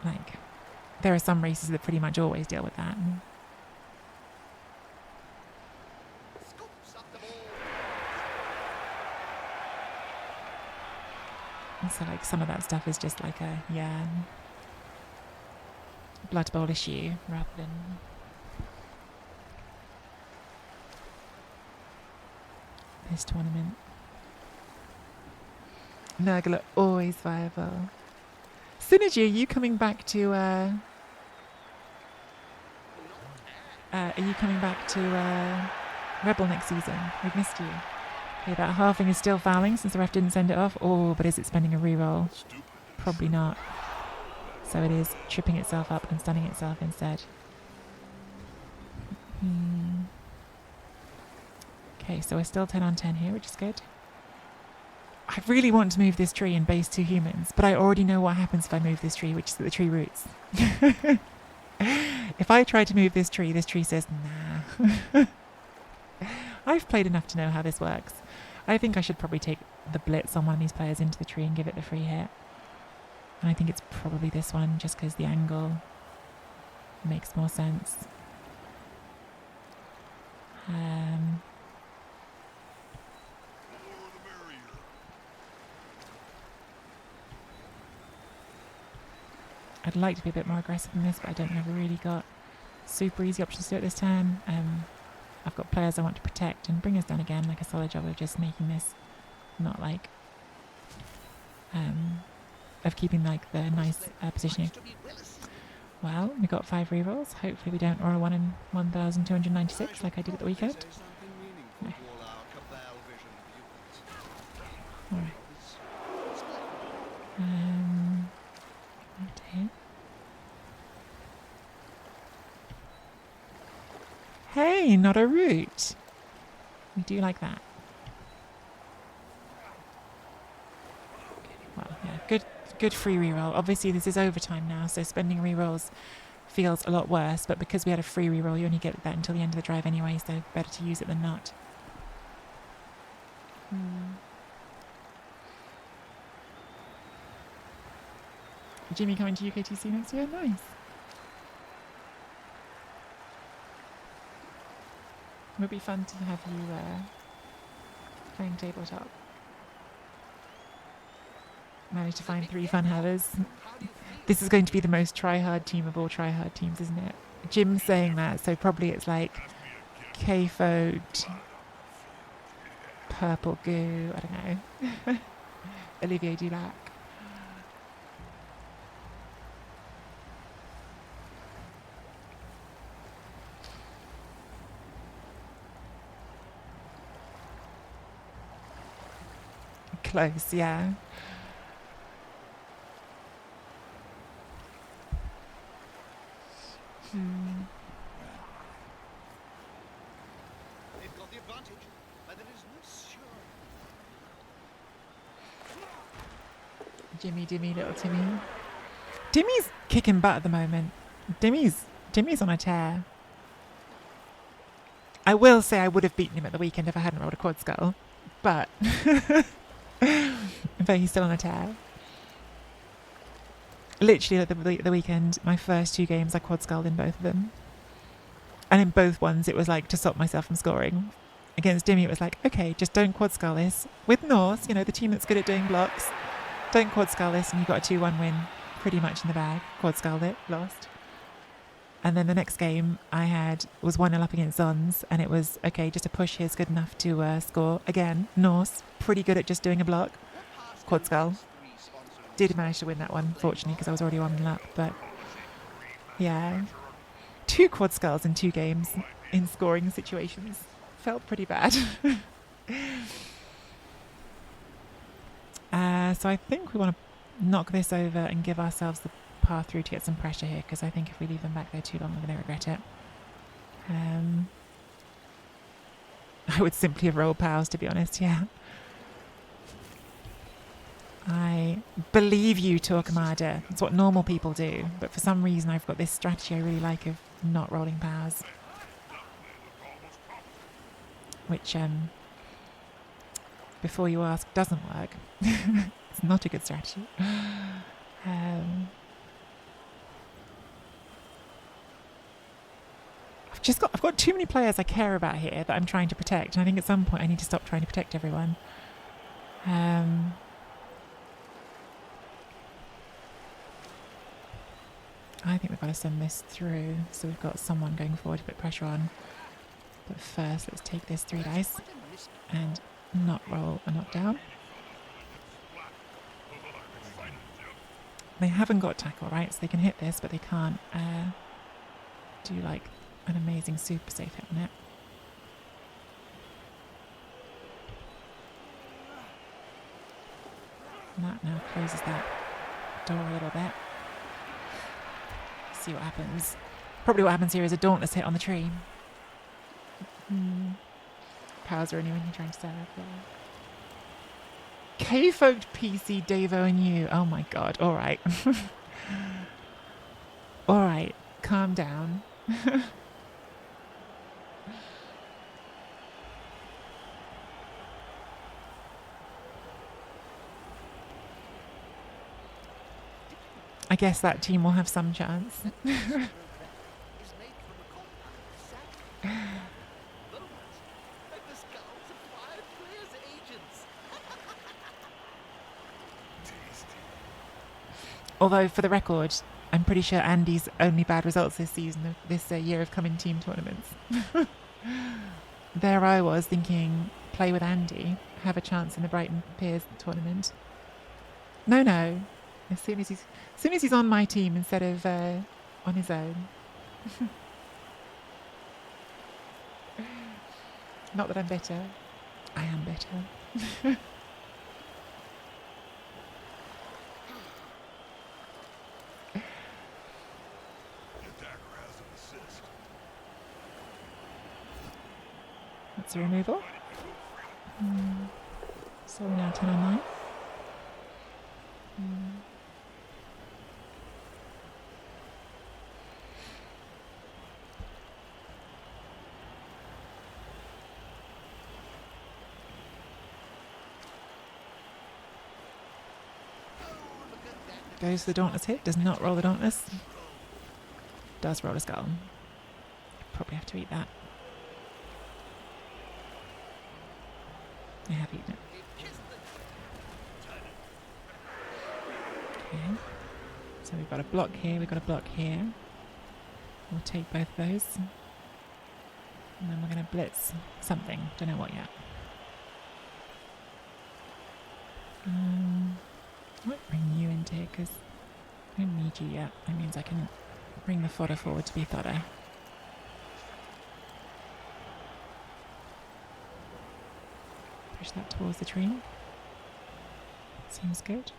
Like, there are some races that pretty much always deal with that. And so, like, some of that stuff is just like a, Blood Bowl issue rather than this tournament. Nurgle are always viable. Synergy, are you coming back to Rebbl next season? We've missed you. Okay, that halving is still fouling since the ref didn't send it off. Oh, but is it spending a reroll? Probably not. So it is tripping itself up and stunning itself instead. Okay, so we're still 10 on 10 here, which is good. I really want to move this tree and base 2 humans, but I already know what happens if I move this tree, which is that the tree roots. If I try to move this tree says, nah. I've played enough to know how this works. I think I should probably take the blitz on one of these players into the tree and give it the free hit. And I think it's probably this one, just because the angle makes more sense. I'd like to be a bit more aggressive than this, but I don't think I've really got super easy options to do it this time. I've got players I want to protect, and Bringer's done again like a solid job of just making this not like of keeping like the nice positioning. Well, we got 5 rerolls. Hopefully we don't roll a 1 in 1,296 like I did at the weekend. No. Alright. Right here. Hey, not a root. We do like that. Well, yeah, good free reroll. Obviously, this is overtime now, so spending rerolls feels a lot worse. But because we had a free reroll, you only get that until the end of the drive anyway, so better to use it than not. Jimmy coming to UKTC next year? Nice. It would be fun to have you playing tabletop. Managed to find 3 fun havers. This is going to be the most try-hard team of all try-hard teams, isn't it? Jim's saying that, so probably it's like K-Fode, Purple Goo, I don't know. Olivier Dulac. Close, yeah. They've got the advantage, but there is no sure. Dimmy, little Timmy. Dimmy's kicking butt at the moment. Dimmy's on a tear. I will say I would have beaten him at the weekend if I hadn't rolled a quad skull, but he's still on a tear. Literally at the weekend, my first 2 games I quad skulled in both of them, and in both ones it was like to stop myself from scoring. Against Dimmy it was like, okay, just don't quad skull this. With Norse, the team that's good at doing blocks, don't quad skull this, and you got a 2-1 win pretty much in the bag. Quad skulled it, lost. And then the next game I was 1-0 up against Zons, and it was, okay, just a push here is good enough to score. Again, Norse, pretty good at just doing a block. Quad skull. Did manage to win that one, fortunately, because I was already 1-0 up, but yeah. 2 quad skulls in 2 games in scoring situations. Felt pretty bad. So I think we want to knock this over and give ourselves the path through to get some pressure here, because I think if we leave them back there too long, we're going to regret it. I would simply have rolled pals, to be honest, yeah. I believe you, Torquemada. It's what normal people do, but for some reason I've got this strategy I really like of not rolling powers, which, before you ask, doesn't work. It's not a good strategy. I've got too many players I care about here that I'm trying to protect, and I think at some point I need to stop trying to protect everyone. I think we've got to send this through, so we've got someone going forward to put pressure on. But first, let's take this 3 dice and not roll a knockdown. They haven't got tackle, right? So they can hit this, but they can't do like an amazing super safe hit on it. And that now closes that door a little bit. See what happens. Probably what happens here is a dauntless hit on the tree. Powers are only when you're trying to serve. Yeah. K-Folk PC, Davo and you. Oh my god. Alright. Alright. Calm down. I guess that team will have some chance. Although, for the record, I'm pretty sure Andy's only bad results this season, this year, have come in team tournaments. There I was thinking, play with Andy, have a chance in the Brighton Peers tournament. No. As soon as he's on my team instead of on his own. Not that I'm bitter. I am bitter. That's a removal. So we're now 10 on 9. Goes for the Dauntless hit, does not roll the Dauntless. Does roll a skull. Probably have to eat that. I have eaten it. Okay. So we've got a block here, we've got a block here. We'll take both of those. And then we're going to blitz something. Don't know what yet. I might bring you into here because I don't need you yet. That means I can bring the fodder forward to be fodder. Push that towards the tree. Seems good.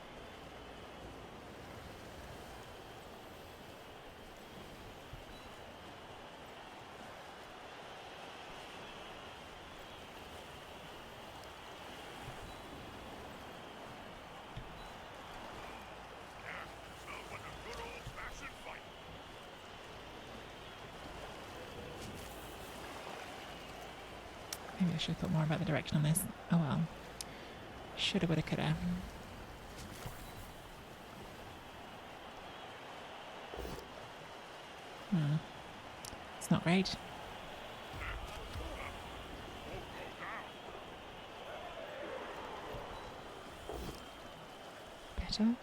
should have thought more about the direction on this. Oh well. Shoulda, woulda, coulda. It's not great. Better.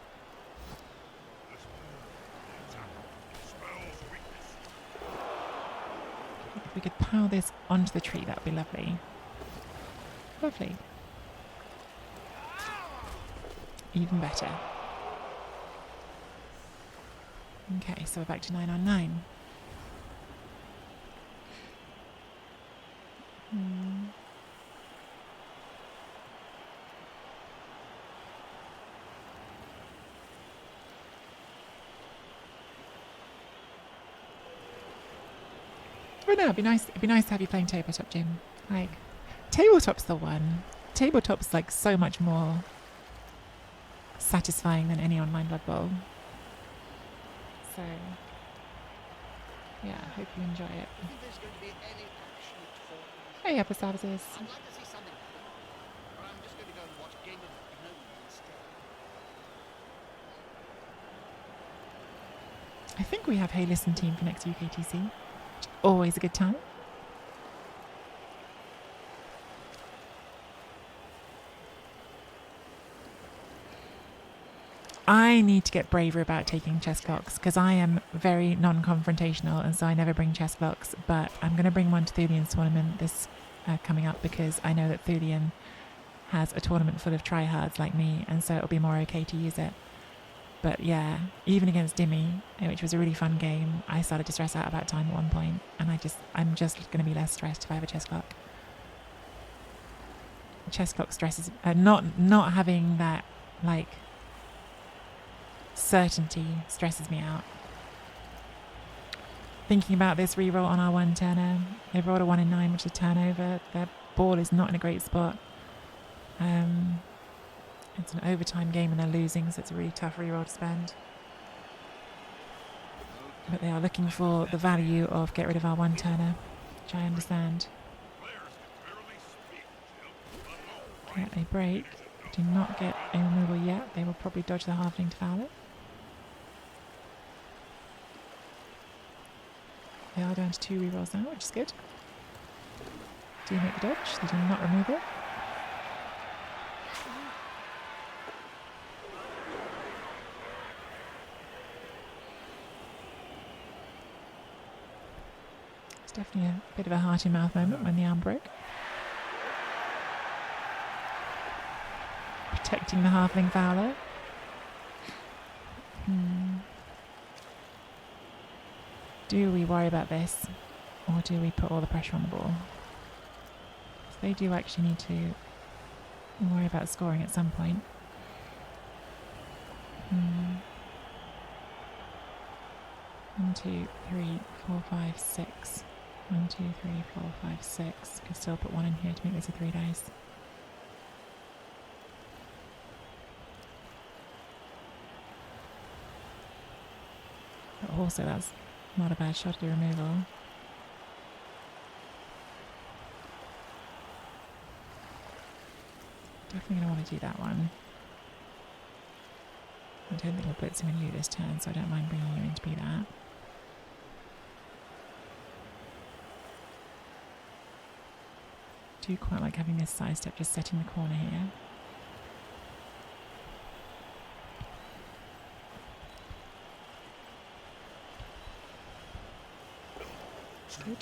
If we could pile this onto the tree, that would be lovely. Lovely. Even better. Okay, so we're back to 9 on 9. But no, it'd be nice to have you playing tabletop, Jim. Like, tabletop's the one. Tabletop's like so much more satisfying than any online Blood Bowl. So, yeah, I hope you enjoy it. Do you think there's going to be any action at all? Hey, upper services. I'd like to see something happen, or I'm just going to go and watch Game of Thrones instead. I think we have Hey Listen team for next UKTC. Which is always a good time. I need to get braver about taking chess blocks because I am very non-confrontational and so I never bring chess blocks, but I'm going to bring one to Thulian's tournament this coming up because I know that Thulian has a tournament full of tryhards like me and so it'll be more okay to use it. But yeah, even against Dimmy, which was a really fun game, I started to stress out about time at one point and I'm just going to be less stressed if I have a chess clock. Chess clock stresses, not having that like certainty stresses me out. Thinking about this reroll on our one turner, they've rolled a 1 in 9, which is a turnover. Their ball is not in a great spot. It's an overtime game and they're losing, so it's a really tough reroll to spend. But they are looking for the value of get rid of our one turner, which I understand. Get a break. Do not get a removal yet. They will probably dodge the halfling to foul it. They are down to 2 rerolls now, which is good. Do make the dodge. They do not remove it. It's definitely a bit of a heart-in-mouth moment when the arm broke. Protecting the halfling fowler. Do we worry about this, or do we put all the pressure on the ball? So they do actually need to worry about scoring at some point. 1, 2, 3, 4, 5, 6. 1, 2, 3, 4, 5, 6. Could still put 1 in here to make this a 3 dice. But also that's not a bad shot at the removal. Definitely going to want to do that one. I don't think we'll blitz him in you this turn, so I don't mind bringing you in to be that. Do quite like having this side step just setting the corner here. Good.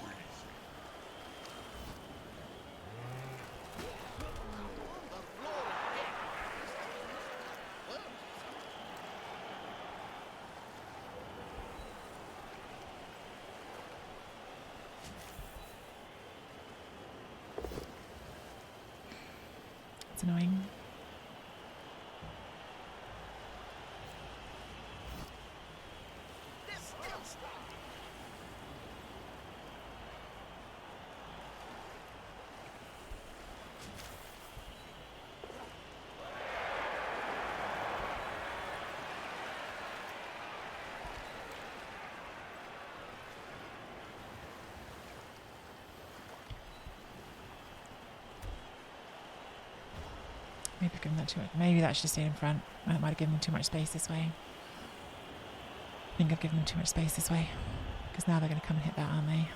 It's annoying. Maybe I've given that too much. Maybe that should have stayed in front. That might have given them too much space this way. I think I've given them too much space this way. Because now they're going to come and hit that, aren't they?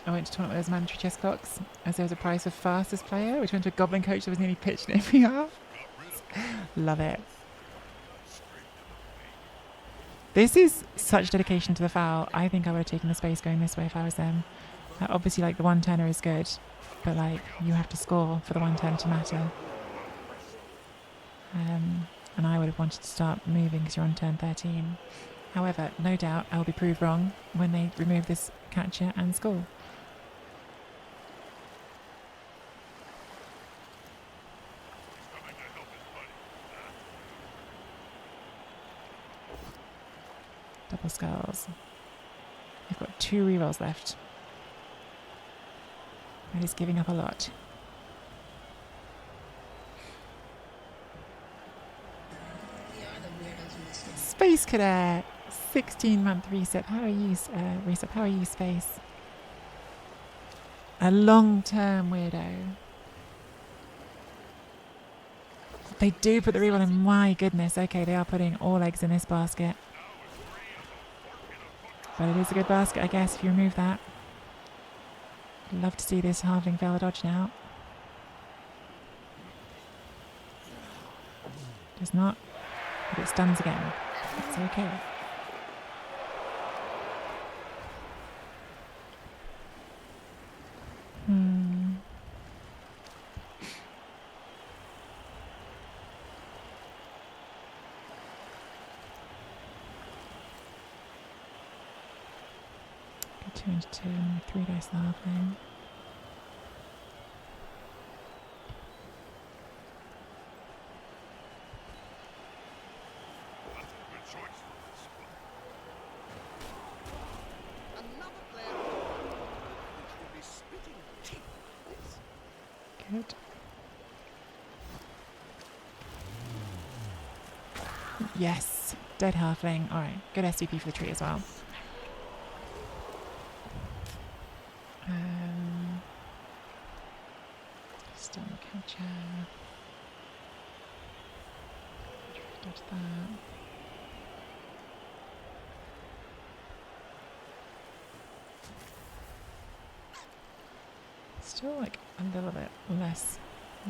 I went to tournament with those mandatory chess clocks as there was a prize for fastest player, which went to a goblin coach that was nearly pitched in every half. Love it. This is such dedication to the foul. I think I would have taken the space going this way if I was them. Obviously, like, the one-turner is good, but, like, you have to score for the one-turn to matter. And I would have wanted to start moving because you're on turn 13. However, no doubt I will be proved wrong when they remove this catcher and score. Double skulls. They've got 2 rerolls left. That is giving up a lot. Space Cadet! 16-month reset. How are you, reset? How are you, Space? A long-term weirdo. They do put the reroll in. My goodness. Okay, they are putting all eggs in this basket. But it is a good basket, I guess, if you remove that. Love to see this halving fail a dodge now. Does not. But it stuns again. It's okay. Go 2 into 2 and 3 dice the halfling. Good. Yes, dead halfling. All right, good SVP for the tree as well. Stun catcher. Dodge that. Still like a little bit less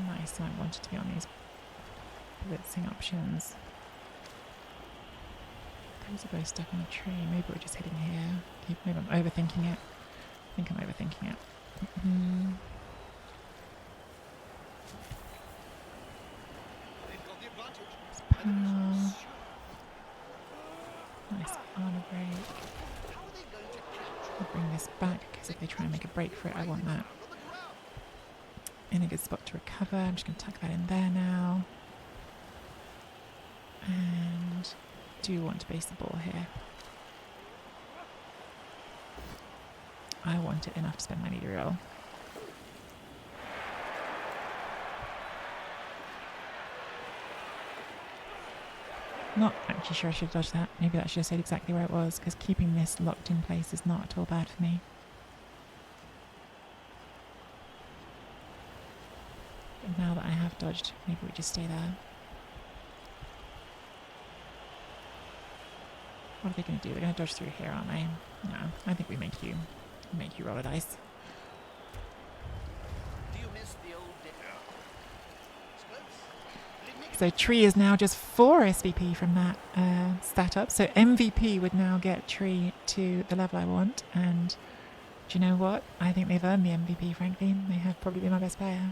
nice than I wanted to be on these blitzing options. Those are both stuck on a tree. Maybe we're just hitting here. Maybe I'm overthinking it. I think I'm overthinking it. Nice armor break. I'll bring this back because if they try and make a break for it, I want that in a good spot to recover. I'm just going to tuck that in there now. And do want to base the ball here. I want it enough to spend my leader roll. Not actually sure I should have dodged that. Maybe that should have stayed exactly where it was, because keeping this locked in place is not at all bad for me. But now that I have dodged, maybe we just stay there. What are they going to do? They're going to dodge through here, aren't they? No, I think we make you roll a dice. Do you miss the old days? So Tree is now just 4 SVP from that stat up. So MVP would now get Tree to the level I want. And do you know what? I think they've earned the MVP, frankly. They have probably been my best player.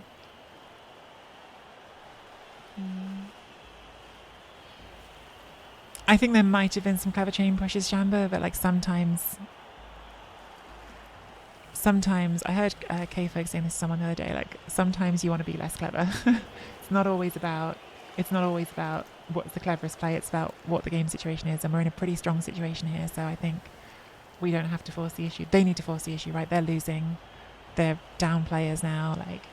I think there might have been some clever chain pushes, Shamba, but like sometimes I heard K-Folks saying this to someone the other day, like sometimes you want to be less clever. It's not always about what's the cleverest play, it's about what the game situation is, and we're in a pretty strong situation here, so I think we don't have to force the issue. They need to force the issue, right? They're losing. They're down players now. Like,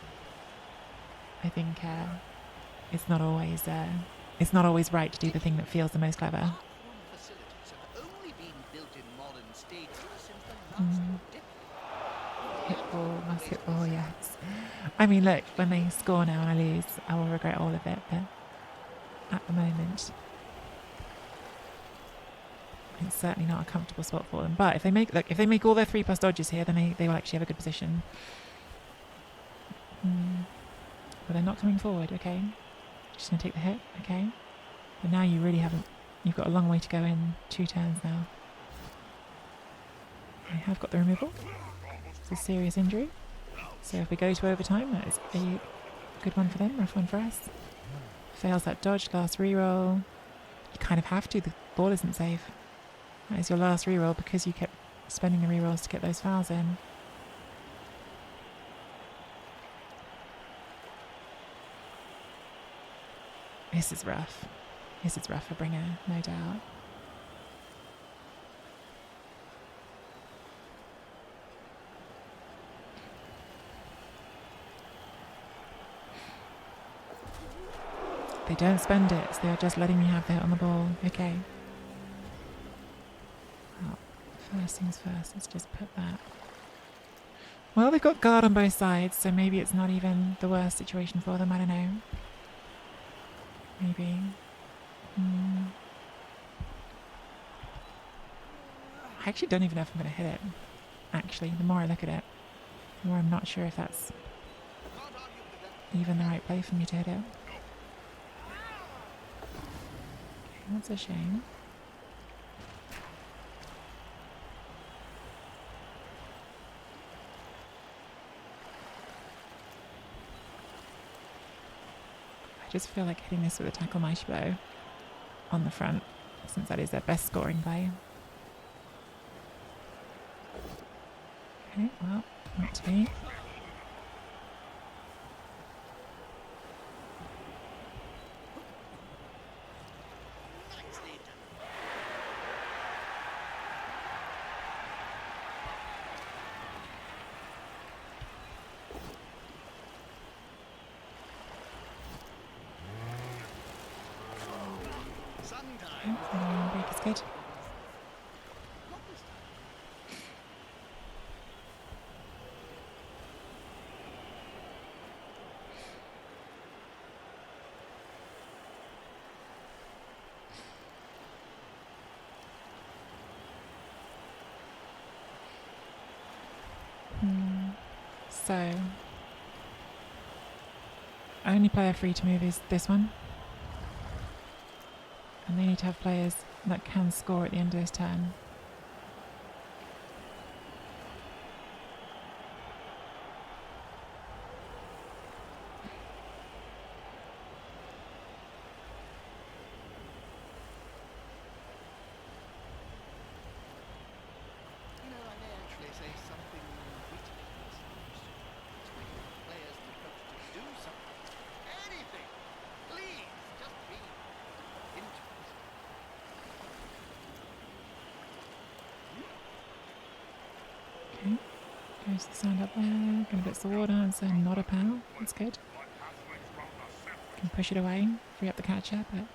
I think it's not always right to do the thing that feels the most clever. in modern states since the last dip. Hit ball, must hit ball, yes. I mean, look, when they score now and I lose, I will regret all of it, but at the moment, it's certainly not a comfortable spot for them. But if they make all their 3+ dodges here, then they will actually have a good position. But they're not coming forward, okay. Just going to take the hit, okay. But now you really haven't, you've got a long way to go in 2 turns now. I have got the removal. It's a serious injury. So if we go to overtime, that is a good one for them, rough one for us. Fails that dodge, last reroll. You kind of have to, the ball isn't safe. That is your last reroll because you kept spending the rerolls to get those fouls in. This is rough. This is rough for Bringer, no doubt. They don't spend it, so they are just letting me have the hit on the ball. Okay. Well, first things first, let's just put that. Well, they've got guard on both sides, so maybe it's not even the worst situation for them, I don't know. Maybe. I actually don't even know if I'm going to hit it. Actually, the more I look at it, the more I'm not sure if that's even the right play for me to hit it. Okay, that's a shame. I just feel like hitting this with a tackle mighty blow on the front, since that is their best scoring play. Okay, well, not to be. Break is good. So, only player free to move is this one. And they need to have players that can score at the end of this turn. You know, I may actually say something witty in this news. Expecting players and coach to do something. Anything! Please, just be interested. Okay, goes the sound up there. Gonna bits the water and so not a pal. That's good. Can push it away, free up the catcher, but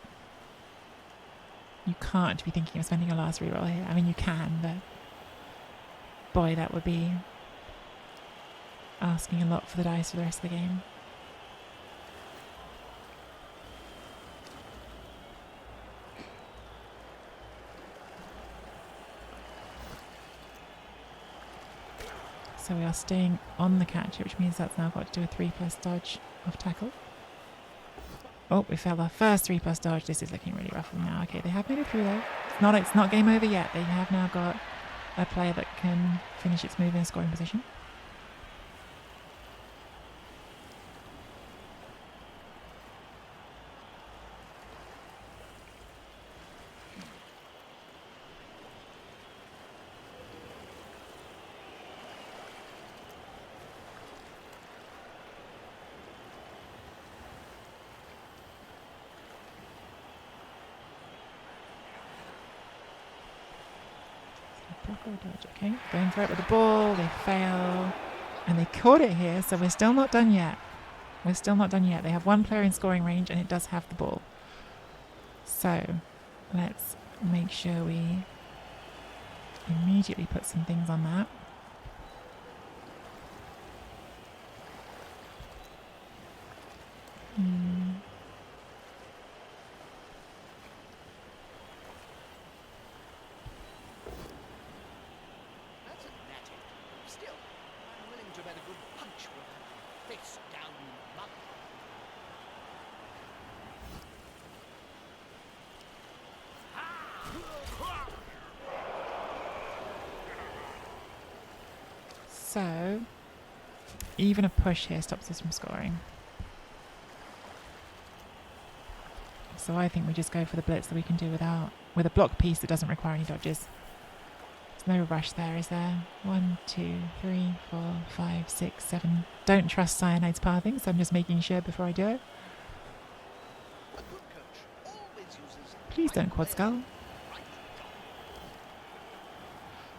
you can't be thinking of spending your last reroll here. I mean, you can, but boy, that would be asking a lot for the dice for the rest of the game. So we are staying on the catcher, which means that's now got to do a 3+ dodge off tackle. Oh, we failed our first 3+ dodge. This is looking really rough for them now. Okay, they have made it through though. It's not game over yet. They have now got a player that can finish its move in a scoring position. Dodge. Okay, going for it with the ball, they fail, and they caught it here, so we're still not done yet. We're still not done yet. They have one player in scoring range, and it does have the ball. So, let's make sure we immediately put some things on that. That's a natty. Still, I'm willing to bet a good punch will have my face down in the mud. So, even a push here stops us from scoring. So I think we just go for the blitz that we can do with a block piece that doesn't require any dodges. There's no rush there, is there? 1, 2, 3, 4, 5, 6, 7. Don't trust Cyanide's pathing, so I'm just making sure before I do it. A good coach always uses Please right don't quad player, skull. right dog.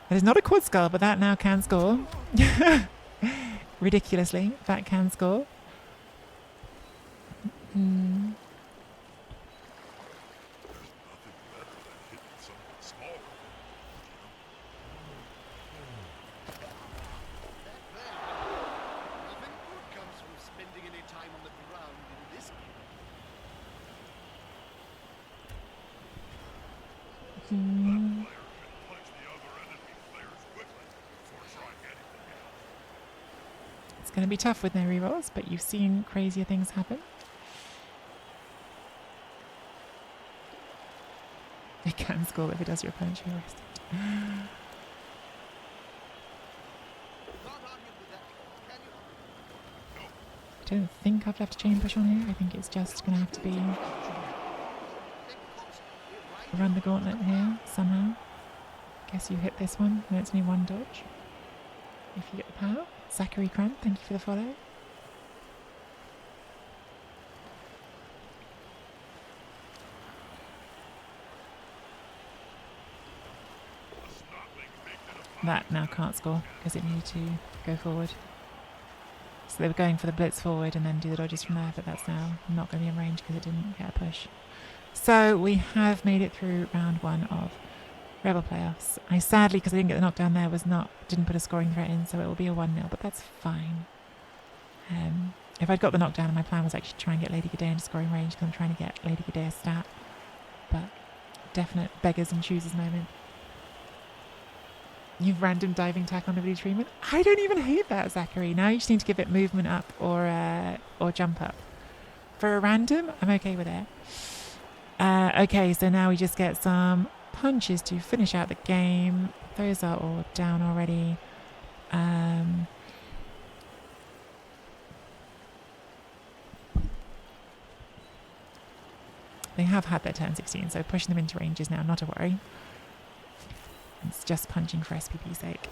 That is not a quad skull, but that now can score. Ridiculously, that can score. Nothing good comes from spending any time on the ground in this game. It's going to be tough with no rerolls, but you've seen crazier things happen. It can score if it does your opponent show arrested. Can't argue with that, can you? I don't think I've left a chain push on here. I think it's just going to have to be They're constantly riding run the gauntlet here somehow. Guess you hit this one. No, it's only one dodge. If you get the power. Zachary Cran, thank you for the follow. That now can't score because it needed to go forward. So they were going for the blitz forward and then do the dodges from there, but that's now not going to be in range because it didn't get a push. So we have made it through round 1 of Rebbl playoffs. I sadly, because I didn't get the knockdown there, didn't put a scoring threat in, so it will be a 1-0, but that's fine. If I'd got the knockdown, and my plan was actually to try and get Lady G'day into scoring range because I'm trying to get Lady G'day a stat. But definite beggars and choosers moment. You've random diving tack on ability treatment. I don't even hate that, Zachary. Now you just need to give it movement up or jump up. For a random, I'm okay with it. Okay, so now we just get some punches to finish out the game. Those are all down already. They have had their turn 16, so pushing them into range is now not a worry. It's just punching for SPP's sake.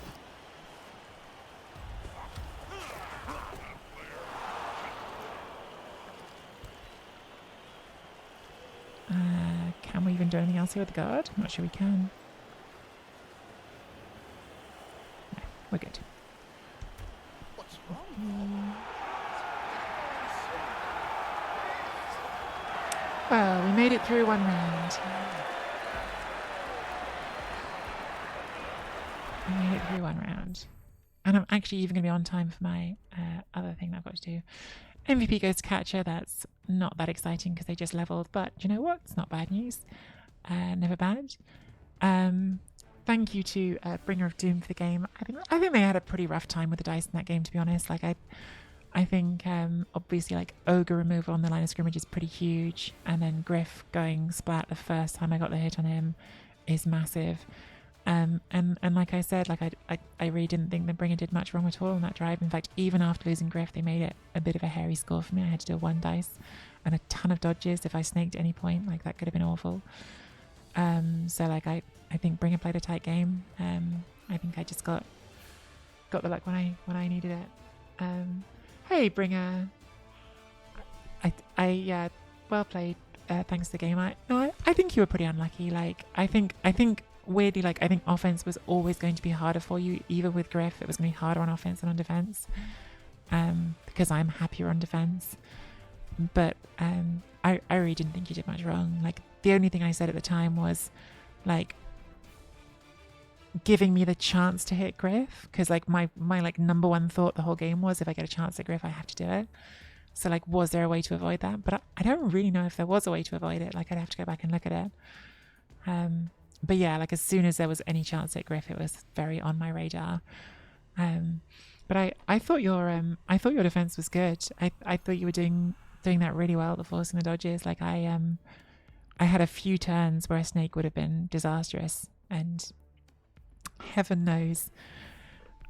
Can we even do anything else here with the guard? I'm not sure we can. No, we're good. What's wrong? Well, we made it through 1 round. We made it through 1 round. And I'm actually even going to be on time for my other thing that I've got to do. MVP goes to catcher. That's not that exciting because they just leveled. But you know what? It's not bad news. Never bad. Thank you to Bringer of Doom for the game. I think they had a pretty rough time with the dice in that game, to be honest. Like I think obviously like Ogre removal on the line of scrimmage is pretty huge, and then Griff going splat the first time I got the hit on him is massive. And like I said, like I really didn't think the Bringer did much wrong at all on that drive. In fact, even after losing Griff, they made it a bit of a hairy score for me. I had to do 1 dice and a ton of dodges. If I snaked at any point, like that could have been awful. So like I think Bringer played a tight game. I think I just got the luck when I needed it. Hey Bringer, I well played. Thanks to the game. I think you were pretty unlucky. Like I think weirdly, like I think offense was always going to be harder for you. Even with Griff, it was going to be harder on offense than on defense. Because I'm happier on defense. But I really didn't think you did much wrong. Like the only thing I said at the time was like giving me the chance to hit Griff, because like my like number one thought the whole game was, if I get a chance at Griff, I have to do it. So like, was there a way to avoid that? But I don't really know if there was a way to avoid it. Like, I'd have to go back and look at it. But yeah, like as soon as there was any chance at Griff, it was very on my radar. But I thought your defense was good. I thought you were doing that really well, the forcing the dodges. Like I had a few turns where a snake would have been disastrous, and heaven knows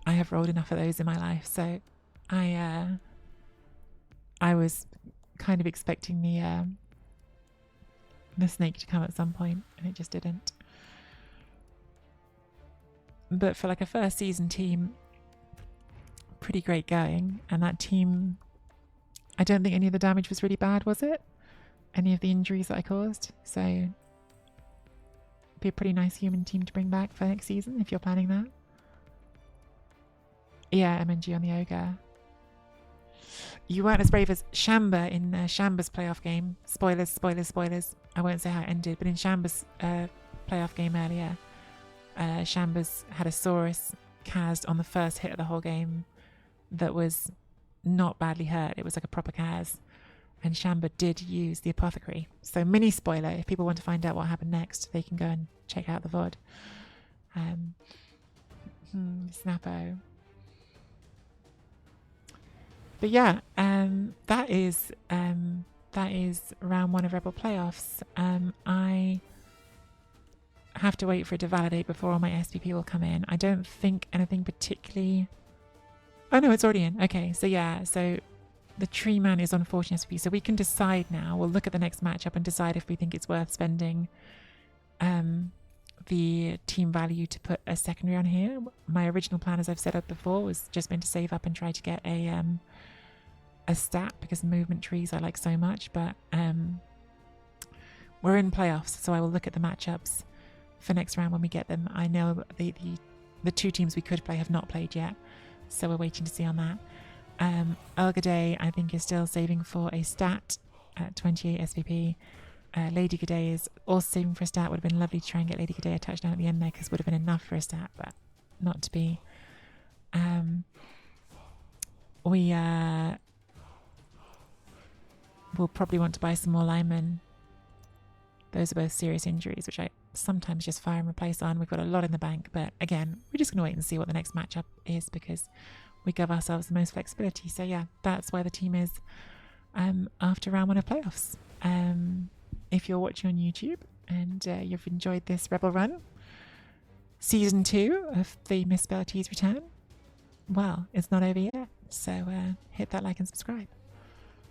I have rolled enough of those in my life. So I was kind of expecting the snake to come at some point, and it just didn't. But for like a first season team, pretty great going. And that team, I don't think any of the damage was really bad, was it? Any of the injuries that I caused? So be a pretty nice human team to bring back for next season if you're planning that. Yeah, MNG on the ogre. You weren't as brave as Shamba in Shamba's playoff game. Spoilers, spoilers, spoilers. I won't say how it ended, but in Shamba's playoff game earlier, Shamba's had a Saurus cast on the first hit of the whole game that was not badly hurt. It was like a proper Kaz. And Shamba did use the apothecary. So mini spoiler, if people want to find out what happened next, they can go and check out the VOD. Snappo. But yeah, that is round 1 of Rebbl playoffs. I have to wait for it to validate before all my SPP will come in. I don't think anything particularly... Oh no, it's already in. Okay, so yeah, so the tree man is on 14 SPP, so we can decide now. We'll look at the next matchup and decide if we think it's worth spending the team value to put a secondary on here. My original plan, as I've set up before, was just been to save up and try to get a stat, because movement trees I like so much. But we're in playoffs, so I will look at the matchups for next round when we get them. I know the 2 teams we could play have not played yet, so we're waiting to see on that. Elgaday, I think, is still saving for a stat at 28 SVP. Lady G'day is also saving for a stat. Would have been lovely to try and get Lady G'day a touchdown at the end there, because would have been enough for a stat, but not to be. We will probably want to buy some more linemen. Those are both serious injuries, which I sometimes just fire and replace on. We've got a lot in the bank, but again, we're just going to wait and see what the next matchup is, because we give ourselves the most flexibility. So yeah, that's where the team is after round 1 of playoffs. If you're watching on YouTube and you've enjoyed this Rebbl run, season 2 of the MisspelledTree's return, well, it's not over yet. So hit that like and subscribe.